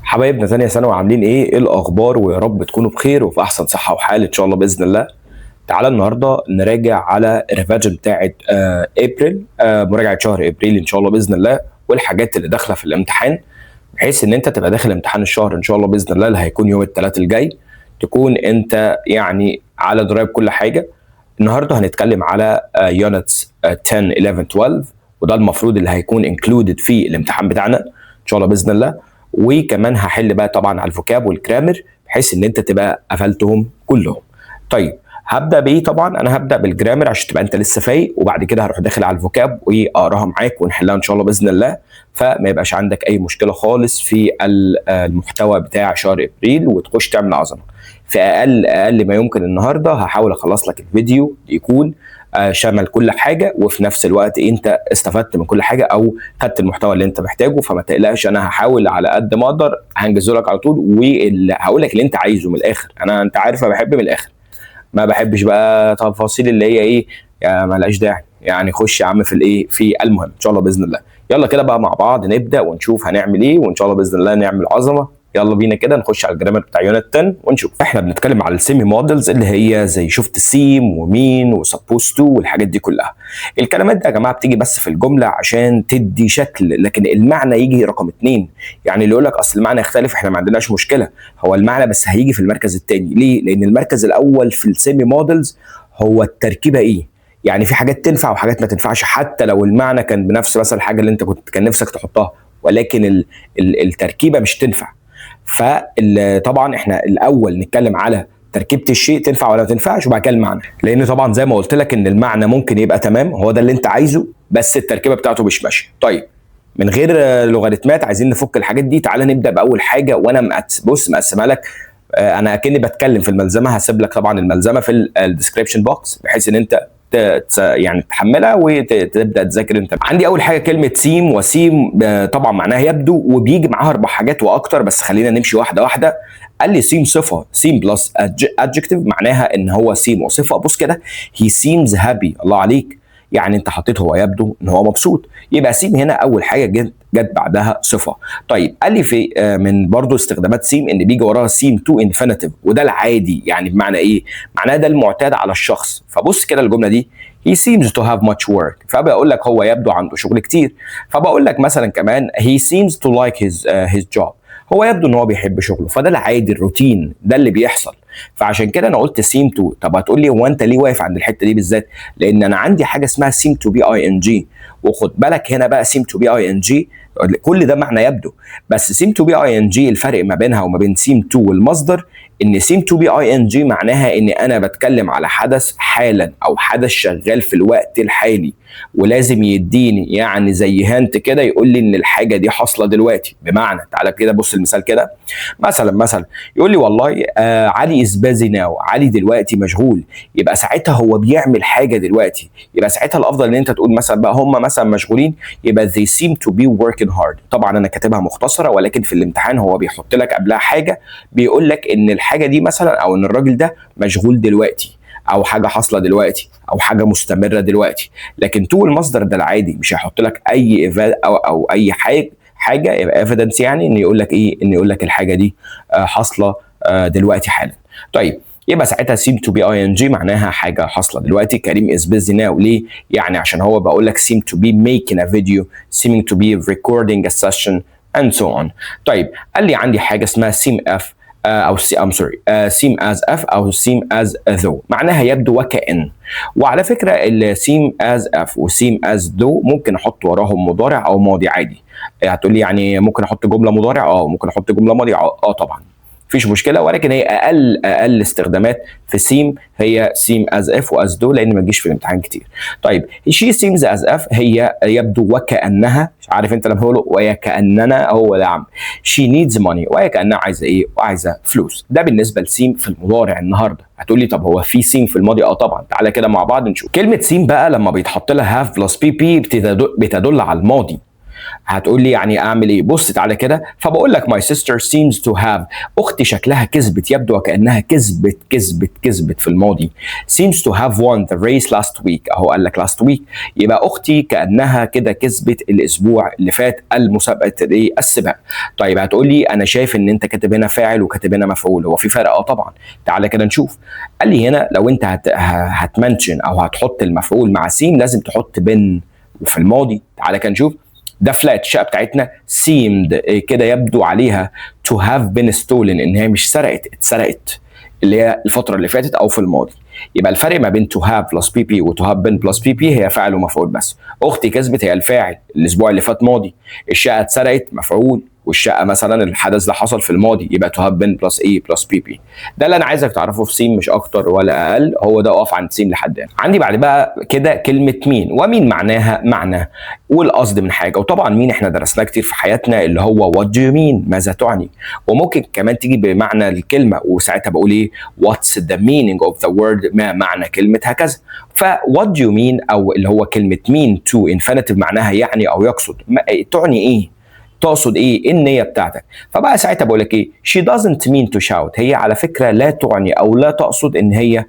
حبايبنا ثانية ثانوي عاملين ايه الاخبار؟ ويا رب تكونوا بخير وفي احسن صحة وحال ان شاء الله باذن الله. تعالى النهارده نراجع على الريفاجن بتاعت ابريل، مراجعة شهر ابريل ان شاء الله باذن الله، والحاجات اللي داخلة في الامتحان، بحيث ان انت تبقى داخل امتحان الشهر ان شاء الله باذن الله اللي هيكون يوم الثلاث الجاي، تكون انت يعني على درايه بكل حاجة. النهارده هنتكلم على يونتس 10 11 12، وده المفروض اللي هيكون انكلودد في الامتحان بتاعنا ان شاء الله باذن الله. وكمان هحل بقى طبعا على الفوكاب والجرامر بحيث ان انت تبقى قفلتهم كلهم. طيب هبدا بايه؟ طبعا انا هبدا بالجرامر عشان تبقى انت لسه فايق، وبعد كده هروح داخل على الفوكاب واقراها معاك ونحلها ان شاء الله باذن الله، فما يبقاش عندك اي مشكله خالص في المحتوى بتاع شهر ابريل وتخش تعمل عظمه. في اقل ما يمكن النهارده هحاول اخلص لك الفيديو يكون شمل كل حاجه، وفي نفس الوقت انت استفدت من كل حاجه او خدت المحتوى اللي انت محتاجه. فما تقلقش، انا هحاول على قد ما اقدر هنجزه لك على طول، وهقول لك اللي انت عايزه من الاخر. انت عارف انا بحب من الاخر، ما بحبش بقى تفاصيل اللي هي ايه ملهاش داعي. يعني خش يا عم في الايه، في المهم ان شاء الله باذن الله. يلا كده بقى مع بعض نبدا ونشوف هنعمل ايه، وان شاء الله باذن الله نعمل عظمه. يلا بينا كده نخش على الجرامر بتاع يونت 10 ونشوف. احنا بنتكلم على السيمي مودلز اللي هي زي شفت سيم ومين وسبوز تو والحاجات دي كلها. الكلمات دي يا جماعه بتيجي بس في الجمله عشان تدي شكل، لكن المعنى يجي رقم 2. يعني اللي يقول لك اصل المعنى يختلف، احنا ما عندناش مشكله، هو المعنى بس هيجي في المركز الثاني. ليه؟ لان المركز الاول في السيمي مودلز هو التركيبه ايه. يعني في حاجات تنفع وحاجات ما تنفعش، حتى لو المعنى كان بنفس مثلا الحاجه اللي انت كان نفسك تحطها، ولكن التركيبه مش تنفع. فطبعا احنا الاول نتكلم على تركيبه الشيء تنفع ولا ما تنفعش، وبعد كده المعنى. لان طبعا زي ما قلت لك ان المعنى ممكن يبقى تمام، هو ده اللي انت عايزه، بس التركيبه بتاعته مش ماشيه. طيب من غير لوغاريتمات عايزين نفك الحاجات دي. تعالى نبدا باول حاجه، وانا بص مقسمها لك، انا اكني بتكلم في الملزمه. هسيب لك طبعا الملزمه في الديسكربشن بوكس بحيث ان انت يعني تحملها وتبدا تذاكر انت. عندي اول حاجه كلمه سيم، وسيم طبعا معناها يبدو، وبيجي معاها 4 حاجات واكتر، بس خلينا نمشي واحده واحده. قال لي سيم صفه، سيم بلس adjective معناها ان هو سيم وصفه. بص كده، he seems happy، الله عليك، يعني انت حطيت هو يبدو ان هو مبسوط، يبقى سيم هنا اول حاجه جت بعدها صفه. طيب قال لي في من برضو استخدامات سيم ان بيجي وراها سيم تو انفينيتيف، وده العادي. يعني بمعنى ايه؟ معناه ده المعتاد على الشخص. فبص كده الجمله دي he seems to have much work، فبقول لك هو يبدو عنده شغل كتير. فبقول لك مثلا كمان he seems to like his job، هو يبدو ان هو بيحب شغله. فده العادي، الروتين، ده اللي بيحصل. فعشان كده انا قلت سيم تو. طب هتقول لي هو انت ليه واقف عند الحته دي بالذات؟ لان انا عندي حاجه اسمها سيم تو بي اي ان جي، وخد بالك هنا بقى سيم تو بي اي ان جي كل ده معنى يبدو، بس سيم تو بي اي ان جي الفرق ما بينها وما بين سيم تو والمصدر ان سيم تو بي اي ان جي معناها ان انا بتكلم على حدث حالا او حدث شغال في الوقت الحالي، ولازم يديني يعني زي هانت كده يقول لي ان الحاجه دي حاصله دلوقتي. بمعنى تعالى كده بص المثال كده، مثلا يقول لي والله علي از بيزي ناو، علي دلوقتي مشغول، يبقى ساعتها هو بيعمل حاجه دلوقتي. يبقى ساعتها الافضل ان انت تقول مثلا بقى هم مثلا مشغولين، يبقى they seem to be working hard. طبعا انا كاتبها مختصره، ولكن في الامتحان هو بيحط لك قبلها حاجه بيقول لك ان الحاجه دي مثلا، او ان الراجل ده مشغول دلوقتي، او حاجه حاصله دلوقتي، او حاجه مستمره دلوقتي. لكن تو المصدر ده العادي مش هيحط لك اي او اي حاجه يبقى ايفيدنس، يعني ان يقول لك ايه، ان يقول لك الحاجه دي حاصله دلوقتي حالا. طيب يبقى ساعتها seem to be ing معناها حاجه حاصله دلوقتي. كريم is busy now، ليه؟ يعني عشان هو بقول لك seem to be making a video، seeming to be recording a session and so on. طيب قال لي عندي حاجه اسمها seem f او seem as if او seem as though، معناها يبدو وكأن. وعلى فكره ال seem as if و seem as though ممكن احط وراهم مضارع او ماضي عادي. هتقول لي يعني ممكن احط جمله مضارع؟ ممكن احط جمله ماضي؟ طبعا مفيش مشكله، ولكن هي اقل استخدامات في سيم هي سيم از اف واز دو، لان ما تجيش في الامتحان كتير. طيب شي سيمز از اف هي يبدو وكانها، مش عارف انت لما بقوله وكاننا، هو ده عم شي نيدز ماني، وكانها عايزه ايه؟ وعايزه فلوس. ده بالنسبه لسيم في المضارع النهارده. هتقول لي طب هو في سيم في الماضي؟ طبعا. تعالى كده مع بعض نشوف. كلمه سيم بقى لما بيتحط لها هاف بلس بي بي بتدل على الماضي. هتقول لي يعني اعمل ايه؟ بص تعالى كده، فبقول لك my sister seems to have، اختي شكلها كسبت، يبدو وكانها كسبت في الماضي. seems to have won the race last week، اهو قال لك last week، يبقى اختي كانها كده كسبت الاسبوع اللي فات المسابقه ايه؟ السباق. طيب هتقول لي انا شايف ان انت كاتب هنا فاعل وكاتب هنا مفعول، هو في فرق؟ اه طبعا. تعالى كده نشوف. قال لي هنا لو انت هتمنشن او هتحط المفعول مع سين لازم تحط بن، وفي الماضي. تعالى كده نشوف. ده فلات، الشقه بتاعتنا seemed كده يبدو عليها to have been stolen، ان هي مش سرقت، اتسرقت، اللي هي الفتره اللي فاتت او في الماضي. يبقى الفرق ما بين to have plus pp و to have been plus pp هي فاعل ومفعول بس. اختي كسبت هي الفاعل، الاسبوع اللي فات ماضي. الشقه اتسرقت مفعول، والشقه مثلا الحدث ده حصل في الماضي، يبقى to have been plus a plus pp. ده اللي انا عايزك تعرفه في سين، مش اكتر ولا اقل، هو ده. اقف عند سين لحد هنا. عندي بعد بقى كده كلمه مين، ومين معناها معنى والقصد من حاجه. وطبعا مين احنا درسناه كتير في حياتنا، اللي هو what do you mean، ماذا تعني. وممكن كمان تيجي بمعنى الكلمه، وساعتها بقول ايه what's the meaning of the word، ما معنى كلمه هكذا. ف what do you mean او اللي هو كلمه mean to infinitive معناها يعني او يقصد، تعني ايه، تقصد ايه النيه بتاعتك. فبقى ساعتها بقول لك ايه she doesn't mean to shout، هي على فكره لا تعني او لا تقصد ان هي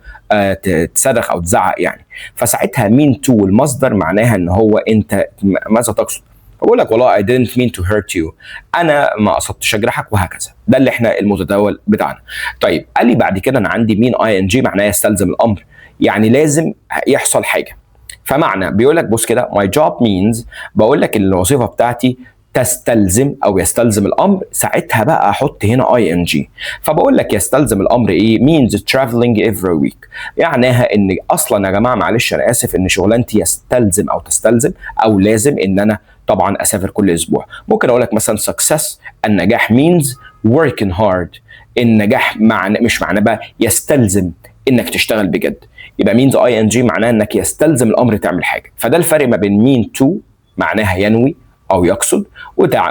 تصرخ او تزعق يعني. فساعتها mean to المصدر معناها ان هو انت ماذا تقصد. بقول لك والله I didn't mean to hurt you، انا ما قصدتش اجرحك، وهكذا. ده اللي احنا المتداول بتاعنا. طيب قال لي بعد كده انا عندي مين ing معناه يستلزم الامر، يعني لازم يحصل حاجه. فمعنى بيقول لك بص كده my job means، بقول لك الوظيفه بتاعتي تستلزم او يستلزم الامر، ساعتها بقى احط هنا ing. فبقول لك يستلزم الامر ايه means traveling every week، معناها ان اصلا يا جماعه معلش انا اسف ان شغلانتي يستلزم او تستلزم او لازم ان انا طبعا اسافر كل اسبوع. ممكن اقول لك مثلا success، النجاح means working hard، النجاح معنى مش معناه بقى يستلزم انك تشتغل بجد، يبقى means ing معناه انك يستلزم الامر تعمل حاجه. فده الفرق ما بين mean to معناها ينوي او يقصد،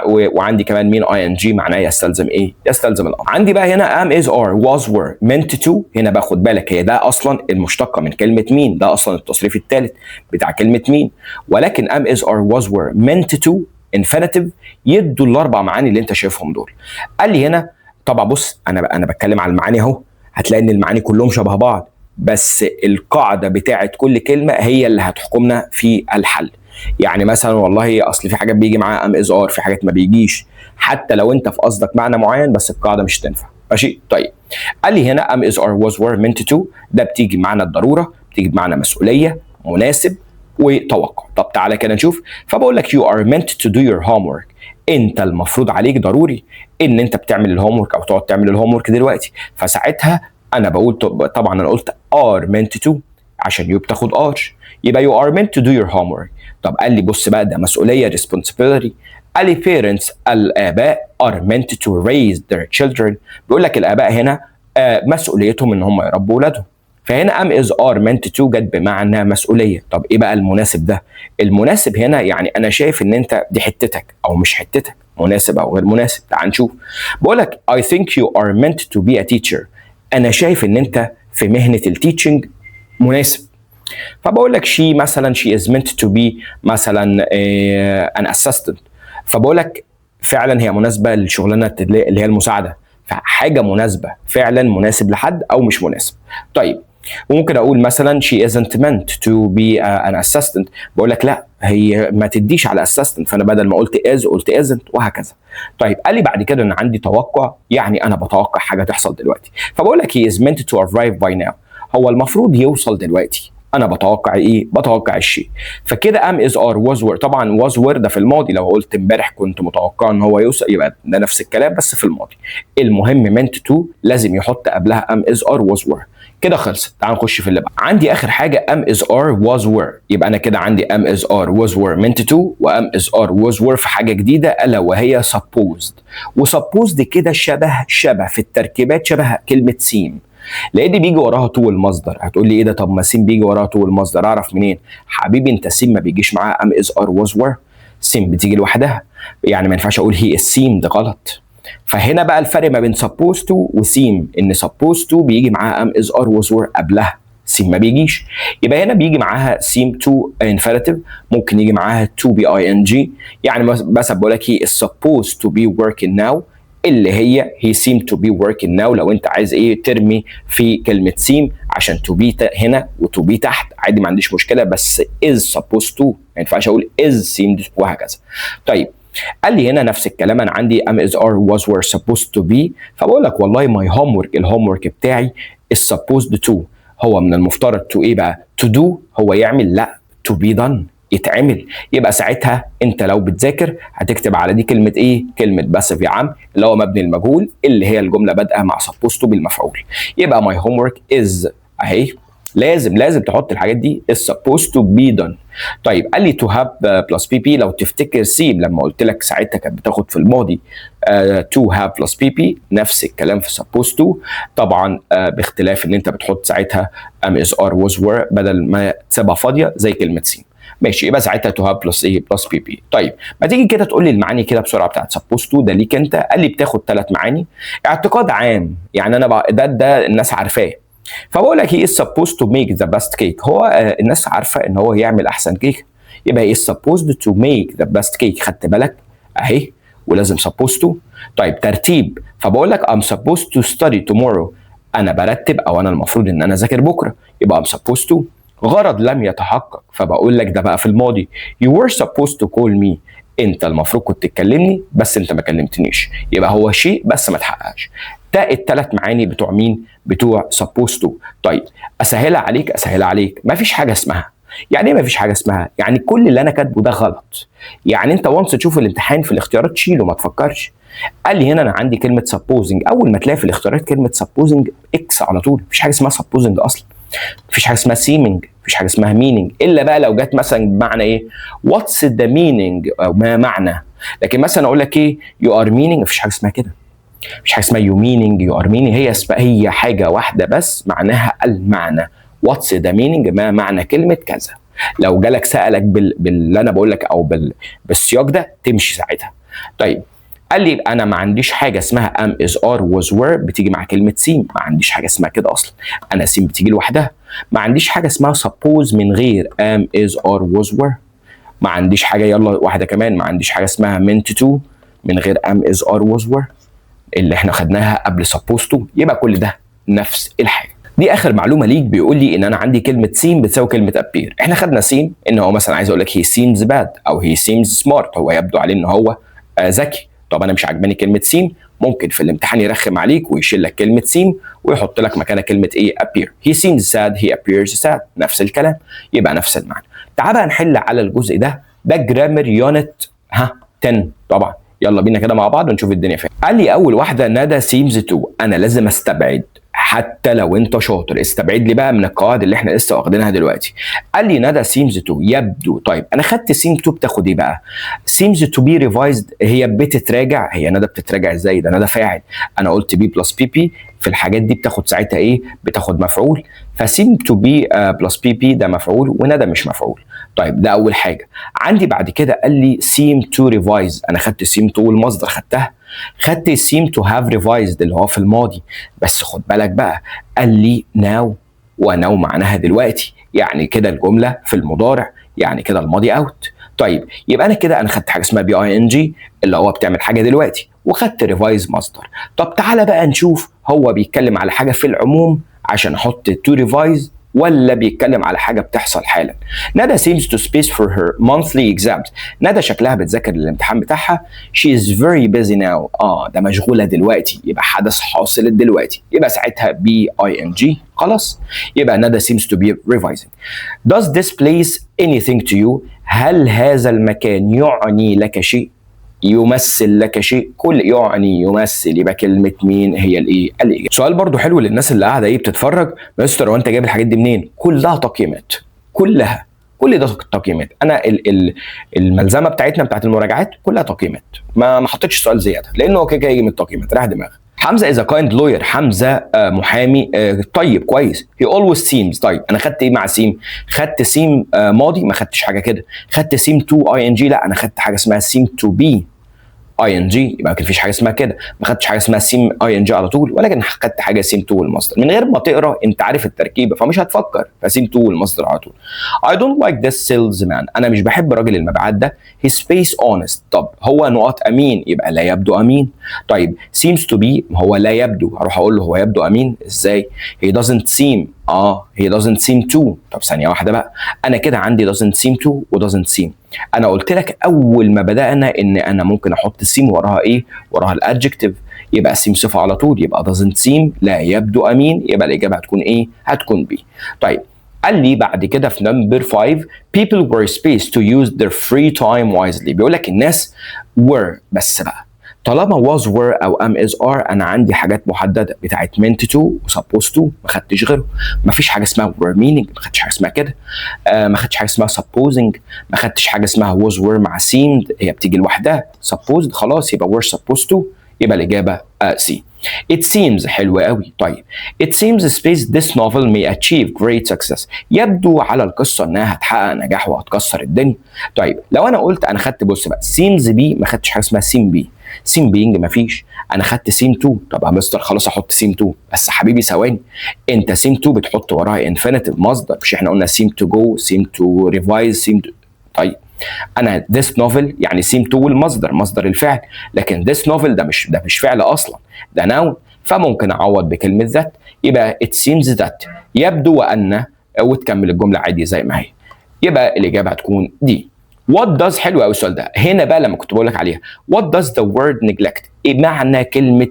وعندي كمان مين ing معناه يستلزم ايه؟ يستلزم الامر. عندي بقى هنا am is are was were meant to، هنا باخد بالك هي ده اصلا المشتقه من كلمه مين، ده اصلا التصريف الثالث بتاع كلمه مين. ولكن am is are was were meant to infinitive يدوا الاربع معاني اللي انت شايفهم دول. قال لي هنا طبعا بص انا بتكلم على المعاني اهو، هتلاقي ان المعاني كلهم شبه بعض، بس القاعده بتاعت كل كلمه هي اللي هتحكمنا في الحل. يعني مثلا والله اصل في حاجات بيجي معاها ام از ار، في حاجات ما بيجيش، حتى لو انت في قصدك معنى معين بس القاعده مش تنفع. ماشي طيب. قال لي هنا ام از ار واز وير meant to، ده بتيجي بمعنى الضروره، بتيجي بمعنى مسؤوليه، مناسب، وتوقع. طب تعالى كده نشوف. فبقول لك you are meant to do your homework، انت المفروض عليك ضروري ان انت بتعمل الهوم ورك او تقعد تعمل الهوم ورك دلوقتي. فساعتها انا بقول طبعا انا قلت are meant to عشان يو بتاخد are، يبقى you are meant to do your homework. طب قال لي بص بقى ده مسؤوليه responsibility. قال لي parents الاباء are meant to raise their children، بيقول لك الاباء هنا مسؤوليتهم ان هم يربوا اولادهم. فهنا am is are meant to جت بمعنى مسؤوليه. طب ايه بقى المناسب ده؟ المناسب هنا يعني انا شايف ان انت دي حتتك او مش حتتك، مناسب او غير مناسب. تعال نشوف. بقول لك I think you are meant to be a teacher، انا شايف ان انت في مهنه التيتشنج مناسب. فبقول لك she مثلا she is meant to be مثلا an assistant، فبقول لك فعلا هي مناسبه للشغلانه اللي هي المساعده، فحاجه مناسبه فعلا مناسب لحد او مش مناسب. طيب وممكن اقول مثلا she isn't meant to be an assistant، بقول لك لا هي ما تديش على assistant، فانا بدل ما قلت is قلت isn't وهكذا. طيب قال لي بعد كده ان عندي توقع، يعني انا بتوقع حاجه تحصل دلوقتي. فبقول لك he is meant to arrive by now، هو المفروض يوصل دلوقتي، انا بتوقع ايه؟ بتوقع الشيء. فكده am is are was were، طبعا was were ده في الماضي، لو قلت امبارح كنت متوقع ان هو يوصل يبقى ده نفس الكلام بس في الماضي. المهم meant to لازم يحط قبلها am is are was were. كده خلصت. تعال نخش في اللي بقى. عندي اخر حاجه am is are was were، يبقى انا كده عندي am is are was were meant to و am is are was were في حاجه جديده الا وهي supposed. وsupposed كده شبه في التركيبات شبه كلمه seem، لان بيجي وراها تو المصدر. هتقول لي ايه ده؟ طب ما سين بيجي وراها تو المصدر، اعرف منين؟ حبيبي انت سين ما بيجيش معاها ام از ار واز وير، سين بتيجي لوحدها، يعني ما ينفعش اقول هي السيم، ده غلط. فهنا بقى الفرق ما بين supposed to وسيم، ان supposed to بيجي معاها ام از ار واز وير قبلها سيم ما بيجيش. يبقى هنا بيجي معاها seem to infinitive، ممكن يجي معاها to be ing. يعني مثلا بقول لك he is supposed to be working now، اللي هي he seemed to be working now. لو انت عايز ايه ترمي في كلمه seem عشان to be هنا و to be تحت عادي، ما عنديش مشكله، بس is supposed to ما ينفعش اقول is seemed وهكذا. طيب قال لي هنا نفس الكلام، انا عندي am is are was were supposed to be، فبقول لك والله my homework الهوم ورك بتاعي is supposed to، هو من المفترض to ايه بقى؟ to do هو يعمل، لا to be done يتعمل. يبقى ساعتها انت لو بتذاكر هتكتب على دي كلمه ايه؟ كلمه باسيف يا عم، اللي هو مبني المجهول، اللي هي الجمله بادئه مع supposed to بالمفعول. يبقى my homework is اهي، لازم تحط الحاجات دي is supposed to be done. طيب قال لي to have plus pp، لو تفتكر سيم لما قلت لك ساعتها كانت بتاخد في الماضي to have plus pp، نفس الكلام في supposed to، طبعا باختلاف ان انت بتحط ساعتها am is are was were بدل ما تسيبها فاضيه زي كلمه سيم. ماشي، يبقى ساعتها to have plus ايه plus pp. طيب ما تيجي كده تقول لي المعاني كده بسرعه بتاعت supposed to ده ليك انت. قال لي بتاخد 3 معاني. اعتقاد عام، يعني انا بقى ده الناس عارفاه، فبقول لك he is supposed to make the best cake، هو الناس عارفه ان هو يعمل احسن كيك، يبقى he is supposed to make the best cake. خدت بالك اهي، ولازم supposed to. طيب ترتيب، فبقول لك I'm supposed to study tomorrow، انا برتب او انا المفروض ان انا اذاكر بكره، يبقى I'm supposed to. غرض لم يتحقق، فبقول لك ده بقى في الماضي you were supposed to call me، انت المفروض كنت تكلمني بس انت ما كلمتنيش، يبقى هو شيء بس ما اتحققش. ده ال3 معاني بتوع مين؟ بتوع supposed to. طيب اسهلها عليك، ما فيش حاجه اسمها. يعني ايه ما فيش حاجه اسمها؟ يعني كل اللي انا كاتبه ده غلط، يعني انت وانس تشوف الامتحان في الاختيارات شيله ما تفكرش. قال لي هنا انا عندي كلمه supposing، اول ما تلاقي في الاختيارات كلمه supposing اكس على طول، مفيش حاجه اسمها supposing اصلا، مفيش حاجه اسمها seeming، مفيش حاجه اسمها meaning، الا بقى لو جت مثلا بمعنى ايه؟ what's the meaning او ما معنى. لكن مثلا اقول لك ايه you are meaning، مفيش حاجه اسمها كده، مفيش حاجه اسمها you meaning you are meaning، هي حاجه واحده بس معناها المعنى. what's the meaning ما معنى كلمه كذا. لو جالك سالك باللي انا بقول لك او بالسياق ده تمشي ساعتها. طيب قال لي انا ما عنديش حاجه اسمها am is are was were بتيجي مع كلمه seem، ما عنديش حاجه اسمها كده اصلا، انا seem بتيجي لوحدها. ما عنديش حاجه اسمها suppose من غير am is are was were. ما عنديش حاجه، يلا واحده كمان، ما عنديش حاجه اسمها meant to من غير am is are was were اللي احنا خدناها قبل supposed to. يبقى كل ده نفس الحاجه. دي اخر معلومه ليك، بيقول لي ان انا عندي كلمه seem بتساوي كلمه appear. احنا خدنا seem ان هو مثلا عايز اقول لك he seems bad او he seems smart، هو يبدو عليه ان هو ذكي. طب انا مش عاجباني كلمه seem، ممكن في الامتحان يرخم عليك ويشيل لك كلمه seem ويحط لك مكانها كلمه ايه؟ appear. he seems sad he appears sad، نفس الكلام، يبقى نفس المعنى. تعال بقى نحل على الجزء ده جرامر يونت 10 طبعا. يلا بينا كده مع بعض ونشوف الدنيا فين. قال لي اول واحده ندى seems to، انا لازم استبعد، حتى لو انت شاطر استبعد لي بقى من القواعد اللي احنا لسه واخدينها دلوقتي. قال لي ندى seems to يبدو. طيب انا خدت seem to بتاخد ايه بقى؟ seems to be revised، هي بتتراجع. هي ندى بتتراجع ازاي؟ ده ندى فاعل، انا قلت be plus pp، في الحاجات دي بتاخد ساعتها ايه؟ بتاخد مفعول، فseem to be plus pp ده مفعول وندى مش مفعول. طيب ده اول حاجه. عندي بعد كده قال لي seem to revise، انا خدت seem to والمصدر خدتها، خدت seem to have revised اللي هو في الماضي، بس خد بالك بقى قال لي now، وناو معناها دلوقتي، يعني كده الجمله في المضارع، يعني كده الماضي اوت. طيب يبقى انا كده خدت حاجه اسمها ing اللي هو بتعمل حاجه دلوقتي، وخدت ريفايز مصدر. طب تعالى بقى نشوف هو بيتكلم على حاجه في العموم عشان احط to revise ولا بيتكلم على حاجه بتحصل حالا. ندى seems to space for her monthly exams، ندى شكلها بتذاكر للامتحان بتاعها. she is very busy now، ده مشغوله دلوقتي، يبقى حدث حاصل دلوقتي، يبقى ساعتها ing خلاص. يبقى ندى seems to be revising. does this place anything to you، هل هذا المكان يعني لك شيء؟ يمثل لك شيء، كل يعني يمثل، يبقى كلمه مين هي الايه؟ الاجابه. سؤال برضو حلو للناس اللي قاعده بتتفرج، مستر هو انت جايب الحاجات دي منين؟ كلها تقييمات، كل ده تقييمات. انا الملزمه بتاعتنا بتاعت المراجعات كلها تقييمات، ما حطيتش سؤال زياده لانه هو كده يجي من التقييمات، راح دماغك. حمزه is a kind lawyer، حمزه محامي طيب كويس. he always seems، طيب انا خدت ايه مع seem؟ خدت seem ماضي، ما خدتش حاجه كده. خدت seem to ing، لا انا خدت حاجه اسمها seem to be. اي ان جي، يبقى ما فيش حاجه اسمها كده. ما خدتش حاجه اسمها سيم اي ان جي على طول، ولكن خدت حاجه سيم تو المصدر من غير ما تقرا، انت عارف التركيبه فمش هتفكر، فسيم تو المصدر على طول. I don't like this salesman، انا مش بحب راجل المبيعات ده. his face honest، طب هو نقط امين يبقى لا يبدو امين. طيب seems to be، هو لا يبدو، هروح اقول له هو يبدو امين ازاي؟ he doesn't seem، he doesn't seem to. طب ثانيه واحده بقى، انا كده عندي doesn't seem to و doesn't seem. انا قلت لك اول ما بدانا ان انا ممكن احط seem وراها ايه؟ وراها الادجكتيف، يبقى seem صفه على طول، يبقى doesn't seem لا يبدو امين، يبقى الاجابه هتكون ايه؟ هتكون بي. طيب قال لي بعد كده في نمبر 5 people were spaced to use their free time wisely. بيقول لك الناس were، بس بقى طالما was were او am is are انا عندي حاجات محدده بتاعت meant to و supposed to، ما خدتش غيره. ما فيش حاجه اسمها were meaning، ما خدتش حاجه اسمها كده. ما خدتش حاجه اسمها supposing، ما خدتش حاجه اسمها was were مع seemed، هي بتيجي لوحدها. supposed خلاص يبقى were supposed to، يبقى الاجابه سي. It seems حلو قوي. طيب it seems space this novel may achieve great success، يبدو على القصه انها هتحقق نجاح وهتكسر الدنيا. طيب لو انا قلت انا خدت، بص بقى seems بي، ما خدتش حاجه اسمها seem بي. سيم بينج مفيش، انا خدت سيم 2. طب يا مستر خلاص احط سيم 2، بس حبيبي ثواني، انت سيم 2 بتحط وراها انفينيتيف مصدر، مش احنا قلنا سيم تو جو، سيم تو ريفايز، سيم تو. طيب انا this novel يعني سيم تو المصدر، مصدر الفعل، لكن this novel ده مش فعل اصلا، ده noun، فممكن اعوض بكلمه ذات، يبقى it seems that يبدو وان، وتكمل الجمله عادي زي ما هي، يبقى الاجابه هتكون دي. What does، حلو قوي السؤال ده، هنا بقى لما كنت بقول لك عليها What does the word neglect، ايه معنى كلمة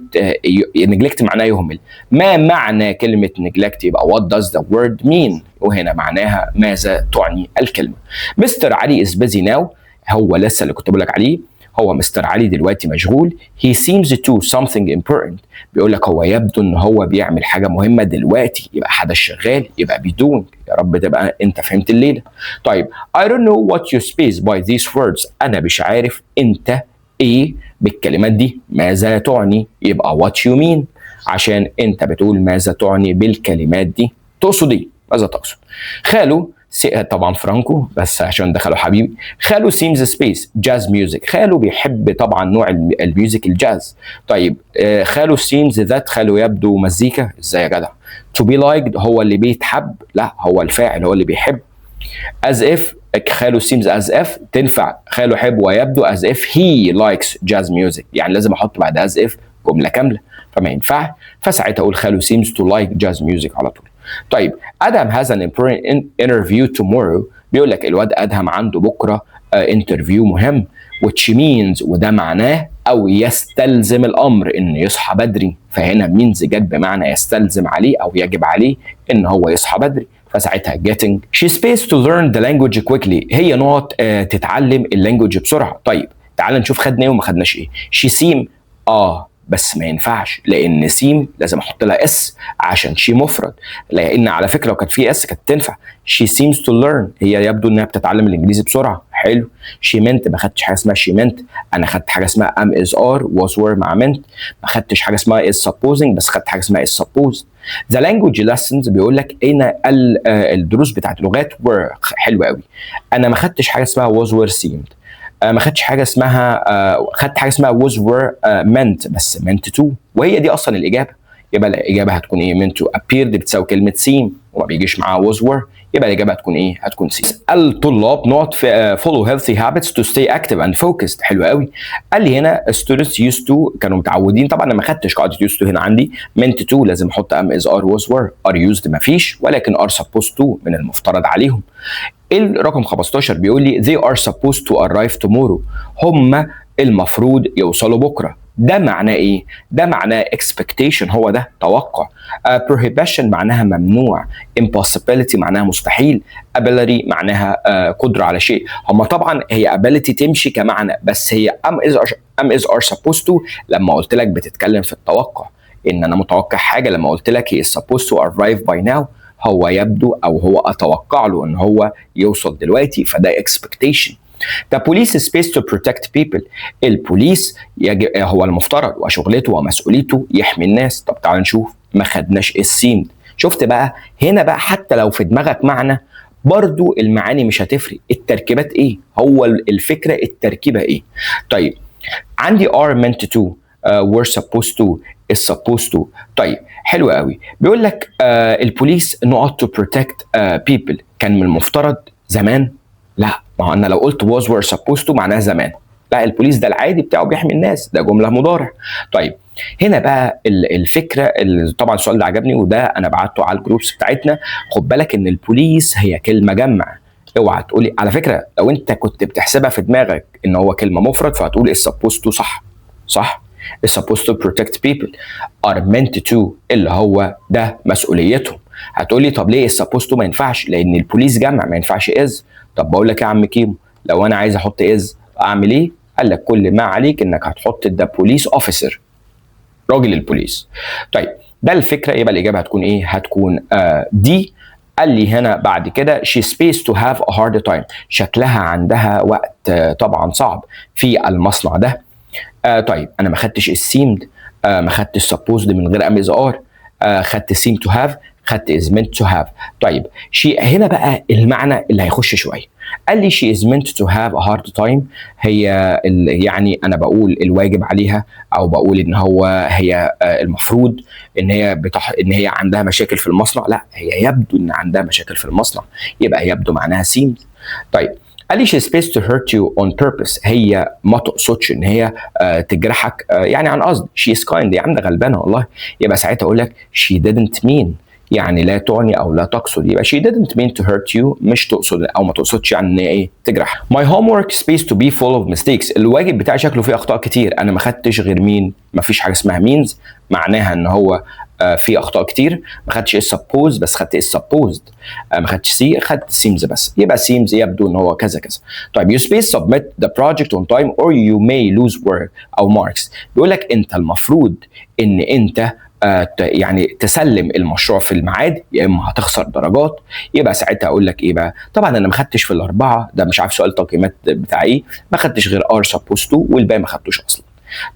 neglect؟ معناها يهمل. ما معنى كلمة neglect؟ يبقى what does the word mean، وهنا معناها ماذا تعني الكلمة. مستر علي is busy now، هو لسه اللي كنت بقول لك عليه، هو مستر علي دلوقتي مشغول. he seems to something important، بيقول لك هو يبدو ان هو بيعمل حاجه مهمه دلوقتي، يبقى حدث شغال، يبقى be doing. يا رب تبقى انت فهمت الليله. طيب I don't know what you space by these words، انا مش عارف انت ايه بالكلمات دي، ماذا تعني، يبقى what you mean، عشان انت بتقول ماذا تعني بالكلمات دي، تقصد ايه؟ ماذا تقصد؟ خاله طبعا فرانكو، بس عشان دخلوا حبيبي. خاله سيمز سبيس جاز ميوزك، خاله بيحب طبعا نوع الميوزك الجاز. طيب خاله سيمز ذات، خاله يبدو مزيكا، ازاي يا جدع؟ تو بي لايكد هو اللي بيتحب، لا هو الفاعل هو اللي بيحب. as if خاله سيمز as if تنفع خاله يحب ويبدو as if he likes jazz music، يعني لازم احط بعد as if جمله كامله، فما ينفع، فساعتها اقول خاله seems to like jazz music على طول. طيب ادهم has an important interview tomorrow، بيقول لك الواد ادهم عنده بكره انترفيو مهم، which means وده معناه او يستلزم الامر ان يصحى بدري، فهنا means جت بمعنى يستلزم عليه او يجب عليه ان هو يصحى بدري، فساعتها getting. She space to learn the language quickly، هي نقط تتعلم اللانجوج بسرعه. طيب تعال نشوف خدنا ايه وما خدناش ايه. she seem بس ما ينفعش، لان سيم لازم احط لها اس عشان شي مفرد، لان على فكره لو كانت في اس كانت تنفع. شي seems to learn، هي يبدو انها بتتعلم الانجليزي بسرعه، حلو. شي meant، ما خدتش حاجه اسمها شي meant، انا خدت حاجه اسمها am is are was were مع meant، ما خدتش حاجه اسمها is supposing، بس خدت حاجه اسمها is supposed. The language lessons بيقول لك هنا الدروس بتاعت اللغات were، حلو قوي. انا ما خدتش حاجه اسمها was were seemed، ما خدتش حاجه اسمها خدت حاجه اسمها was were meant، بس meant to، وهي دي اصلا الاجابه، يبقى الاجابه هتكون ايه؟ meant to. appeared بتساوي كلمه seem وما بيجيش معاها was were، يبقى الاجابه هتكون ايه؟ هتكون سي. الطلاب not follow healthy habits to stay active and focused، حلو قوي. قال لي هنا students used to كانوا متعودين، طبعا انا ما خدتش قاعده used to هنا عندي، meant to لازم احط am is are was were، are used ما فيش، ولكن are supposed to من المفترض عليهم. الرقم 15 بيقول لي they are supposed to arrive tomorrow، هم المفروض يوصلوا بكره. ده معناه ايه؟ ده معناه expectation، هو ده توقع. prohibition معناها ممنوع، impossibility معناها مستحيل، ability معناها قدرة على شيء. هم طبعا هي ability تمشي كمعنى، بس هي am is are supposed to لما قلت لك بتتكلم في التوقع، ان انا متوقع حاجة، لما قلت لك he is supposed to arrive by now هو يبدو او هو اتوقع له ان هو يوصل دلوقتي، فده expectation. The police is supposed to protect people، البوليس هو المفترض وشغلته ومسؤوليته يحمي الناس. طب تعال نشوف، ما خدناش السيم، شفت بقى هنا بقى حتى لو في دماغك معنى برضو المعاني مش هتفرق، التركيبات ايه، هو الفكرة التركيبة ايه. طيب عندي are meant to were supposed to is supposed to. طيب حلو قوي. بيقول لك البوليس نقط to protect people كان من المفترض زمان. لا، ما هو انا لو قلت was were supposed to معناها زمان. لا، البوليس ده العادي بتاعه بيحمي الناس، ده جمله مضارع. طيب هنا بقى الفكره اللي طبعا السؤال ده عجبني وده انا بعته على الجروبس بتاعتنا. خد بالك ان البوليس هي كلمه جمع. اوعى تقولي على فكره لو انت كنت بتحسبها في دماغك ان هو كلمه مفرد فهتقول is supposed to. صح is supposed to protect people are meant to اللي هو ده مسؤوليتهم. هتقولي طب ليه is supposed to ما ينفعش؟ لان البوليس جمع ما ينفعش is. طب بقول لك يا عم كيمو لو انا عايز احط is اعمل ايه؟ قال لك كل ما عليك انك هتحط ده بوليس اوفيسر، راجل البوليس. طيب ده الفكره. يبقى الاجابه هتكون ايه؟ هتكون دي. قال لي هنا بعد كده she spaced to have a hard time شكلها عندها وقت طبعا صعب في المصنع ده. طيب انا ما خدتش السيمد، ما خدتش supposed من غير ام از ار، خدت seem to have، خدت is meant to have. طيب هنا بقى المعنى اللي هيخش شويه. قال لي she is meant to have a hard time هي يعني انا بقول الواجب عليها او بقول ان هي المفروض ان هي عندها مشاكل في المصنع. لا، هي يبدو ان عندها مشاكل في المصنع، يبقى يبدو معناها seems. طيب قال لي she is supposed to hurt you on purpose هي ما تقصدش ان هي تجرحك يعني عن قصد. she is kind يا عم ده غلبانه والله. يبقى ساعتها اقول لك she didn't mean يعني لا تعني او لا تقصد. يبقى she didn't mean to hurt you مش تقصد او ما تقصدش يعني ان هي ايه؟ تجرح. my homework space to be full of mistakes الواجب بتاعي شكله فيه اخطاء كتير. انا ما خدتش غير مين؟ ما فيش حاجه اسمها means معناها ان هو في اخطاء كتير. ما خدتش suppose بس خدت supposed. ما خدتش سي، خدت seems بس. يبقى seems يبدو ان هو كذا كذا. طيب you space submit the project on time or you may lose work او marks. بيقول لك انت المفروض ان انت يعني تسلم المشروع في الميعاد يا اما هتخسر درجات. يبقى ساعتها اقول لك ايه بقى؟ طبعا انا ما خدتش في الاربعه، ده مش عارف سؤال تقييمات بتاع ايه، ما خدتش غير ار supposed to والباقي ما خدتوش اصلا.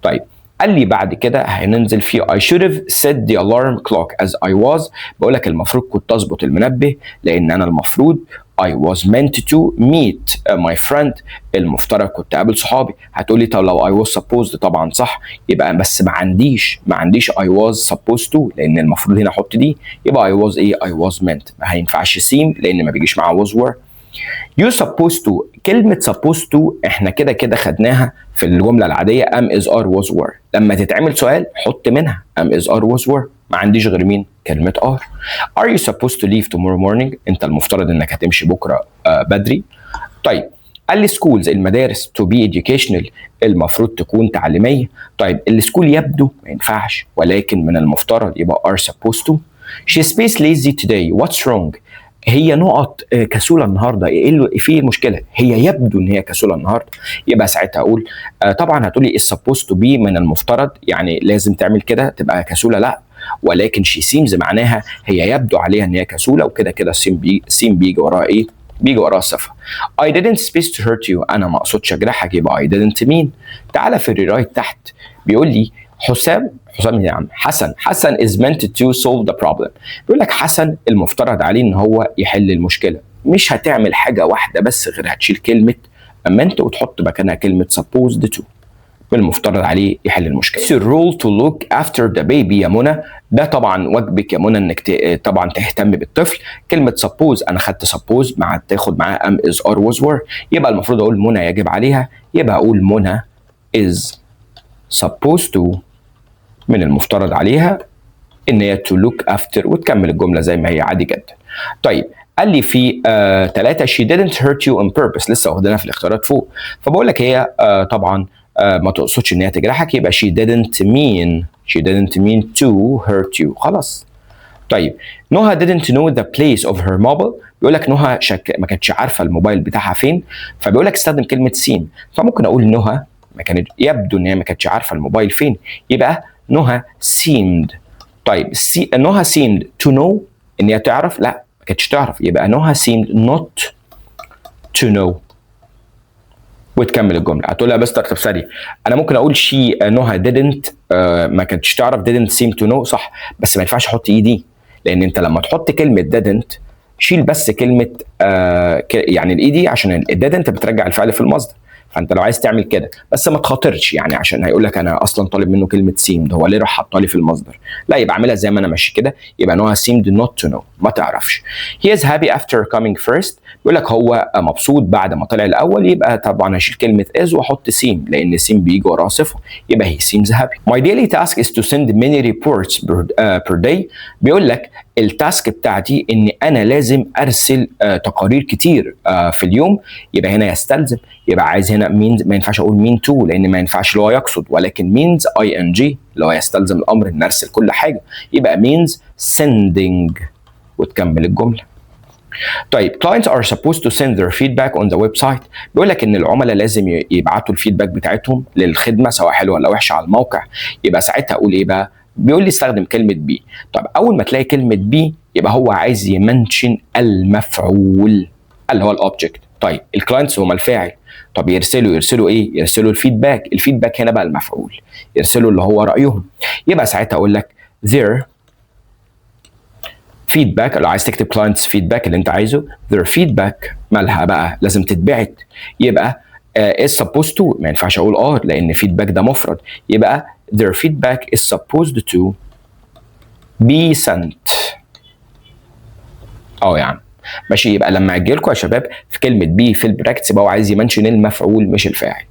طيب قال لي بعد كده هننزل في I should have set the alarm clock as I was. بقول لك المفروض كنت اظبط المنبه لان انا المفروض I was meant to meet my friend المفترض كنت اقابل صحابي. هتقولي طب لو I was supposed طبعا صح، يبقى بس ما عنديش I was supposed to لان المفروض هنا احط دي. يبقى I was ايه؟ I was meant. ما هينفعش seem لان ما بيجيش معاه was were. You supposed to كلمة supposed to احنا كده خدناها في الجملة العادية am is are was were. لما تتعمل سؤال حط منها am is are was were. ما عنديش غير مين؟ كلمة are. Are you supposed to leave tomorrow morning؟ انت المفترض انك هتمشي بكرة بدري. طيب قال لي schools المدارس to be educational المفروض تكون تعليمية. طيب السكول يبدو ما ينفعش ولكن من المفترض يبقى are supposed to. She is lazy today. What's wrong؟ هي نقط كسوله النهارده، ايه في المشكله؟ هي يبدو ان هي كسوله النهارده. يبقى ساعتها اقول طبعا هتقولي is supposed to be من المفترض يعني لازم تعمل كده تبقى كسوله. لا، ولكن she seems معناها هي يبدو عليها ان هي كسوله وكده seem بيجي وراها ايه؟ بيجي وراها صفه. I didn't space to hurt you انا ما اقصدش اجرحك يبقى I didn't mean. تعالى في الريرايت تحت بيقول لي حسام يا عم حسن is meant to solve the problem. بيقول لك حسن المفترض عليه ان هو يحل المشكله. مش هتعمل حاجه واحده بس غير هتشيل كلمه meant وتحط مكانها كلمه supposed to. بالمفترض عليه يحل المشكله. It's your role to look after the baby يا منى. ده طبعا واجبك يا منى انك طبعا تهتم بالطفل. كلمه suppose انا خدت suppose مع تاخد معاها am is are was were. يبقى المفروض اقول منى يجب عليها. يبقى اقول منى is supposed to من المفترض عليها ان هي to look after وتكمل الجمله زي ما هي عادي جدا. طيب قال لي في 3 she didn't hurt you on purpose لسه واخدينها في الاختيارات فوق. فبقول لك هي طبعا ما تقصدش ان هي تجرحك يبقى she didn't mean to hurt you. خلاص. طيب نهى didn't know the place of her mobile. بيقول لك نهى ما كانتش عارفه الموبايل بتاعها فين. فبيقول لك استخدم كلمه seem. فممكن اقول نهى ما كانت يبدو ان هي ما كانتش عارفه الموبايل فين يبقى نهى seemed. طيب نهى seemed to know ان هي تعرف. لا، ما كانتش تعرف يبقى نهى seemed not to know وتكمل الجمله. هتقول لها بس طب ثانيه انا ممكن اقول نهى didn't ما كانتش تعرف didn't seem to know صح بس ما ينفعش احط دي لان انت لما تحط كلمه didn't شيل بس كلمه يعني الاي دي عشان didn't بترجع الفعل في المصدر. فانت لو عايز تعمل كده بس ما تخاطرش، يعني عشان هيقول لك انا اصلا طالب منه كلمه seemed، هو ليه راح حاطها لي في المصدر؟ لا، يبقى اعملها زي ما انا ماشي كده، يبقى نوعها seemed not to know، ما تعرفش. he is happy after coming first، بيقول لك هو مبسوط بعد ما طلع الاول، يبقى طبعا هشيل كلمه is واحط seem، لان seem بيجي وراها صفه، يبقى he seems happy. my daily task is to send many reports per day، بيقول لك التاسك بتاعتي ان انا لازم ارسل تقارير كتير في اليوم، يبقى هنا يستلزم، يبقى عايز هنا means، ما ينفعش اقول mean to لان ما ينفعش اللي هو يقصد، ولكن means ing اللي هو يستلزم الامر ان ارسل كل حاجه، يبقى means sending وتكمل الجمله. طيب clients are supposed to send their feedback on the website، بيقول لك ان العملاء لازم يبعتوا الفيدباك بتاعتهم للخدمه سواء حلوه ولا وحشه على الموقع، يبقى ساعتها اقول ايه بقى؟ بيقول لي استخدم كلمه بي. طب اول ما تلاقي كلمه بي يبقى هو عايز يمنشن المفعول اللي هو الاوبجكت. طيب الكلاينتس هم الفاعل، طب يرسلوا ايه؟ يرسلوا الفيدباك هنا بقى المفعول، يرسلوا اللي هو رايهم، يبقى ساعتها اقول لك their feedback، لو عايز تكتب clients feedback اللي انت عايزه، their feedback مالها بقى؟ لازم تتبعت، يبقى is supposed to، ما ينفعش اقول لان feedback ده مفرد، يبقى their feedback is supposed to be sent. يا عم ماشي. يبقى لما اجي لكم يا شباب في كلمه بي في البراكتس يبقى هو عايز يمنشن المفعول مش الفاعل.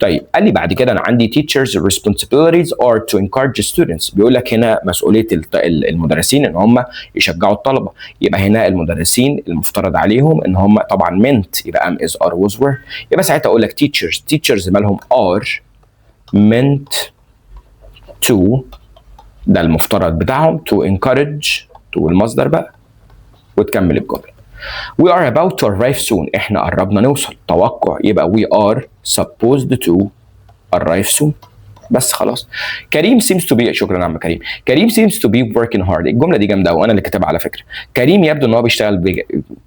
طيب قال لي بعد كده انا عندي teachers responsibilities are to encourage students، بيقول لك هنا مسؤوليه المدرسين ان هم يشجعوا الطلبه، يبقى هنا المدرسين المفترض عليهم ان هم طبعا meant، يبقى am is are was were، يبقى ساعتها اقول لك teachers مالهم are meant to، ده المفترض بتاعهم، to encourage، to المصدر بقى وتكمل الجمله. We are about to arrive soon، احنا قربنا نوصل، توقع، يبقى we are supposed to arrive soon. بس خلاص. كريم seems to be، شكرا يا عم كريم. كريم seems to be working hard، الجمله دي جامده وانا اللي كاتبها على فكره. كريم يبدو ان هو بيشتغل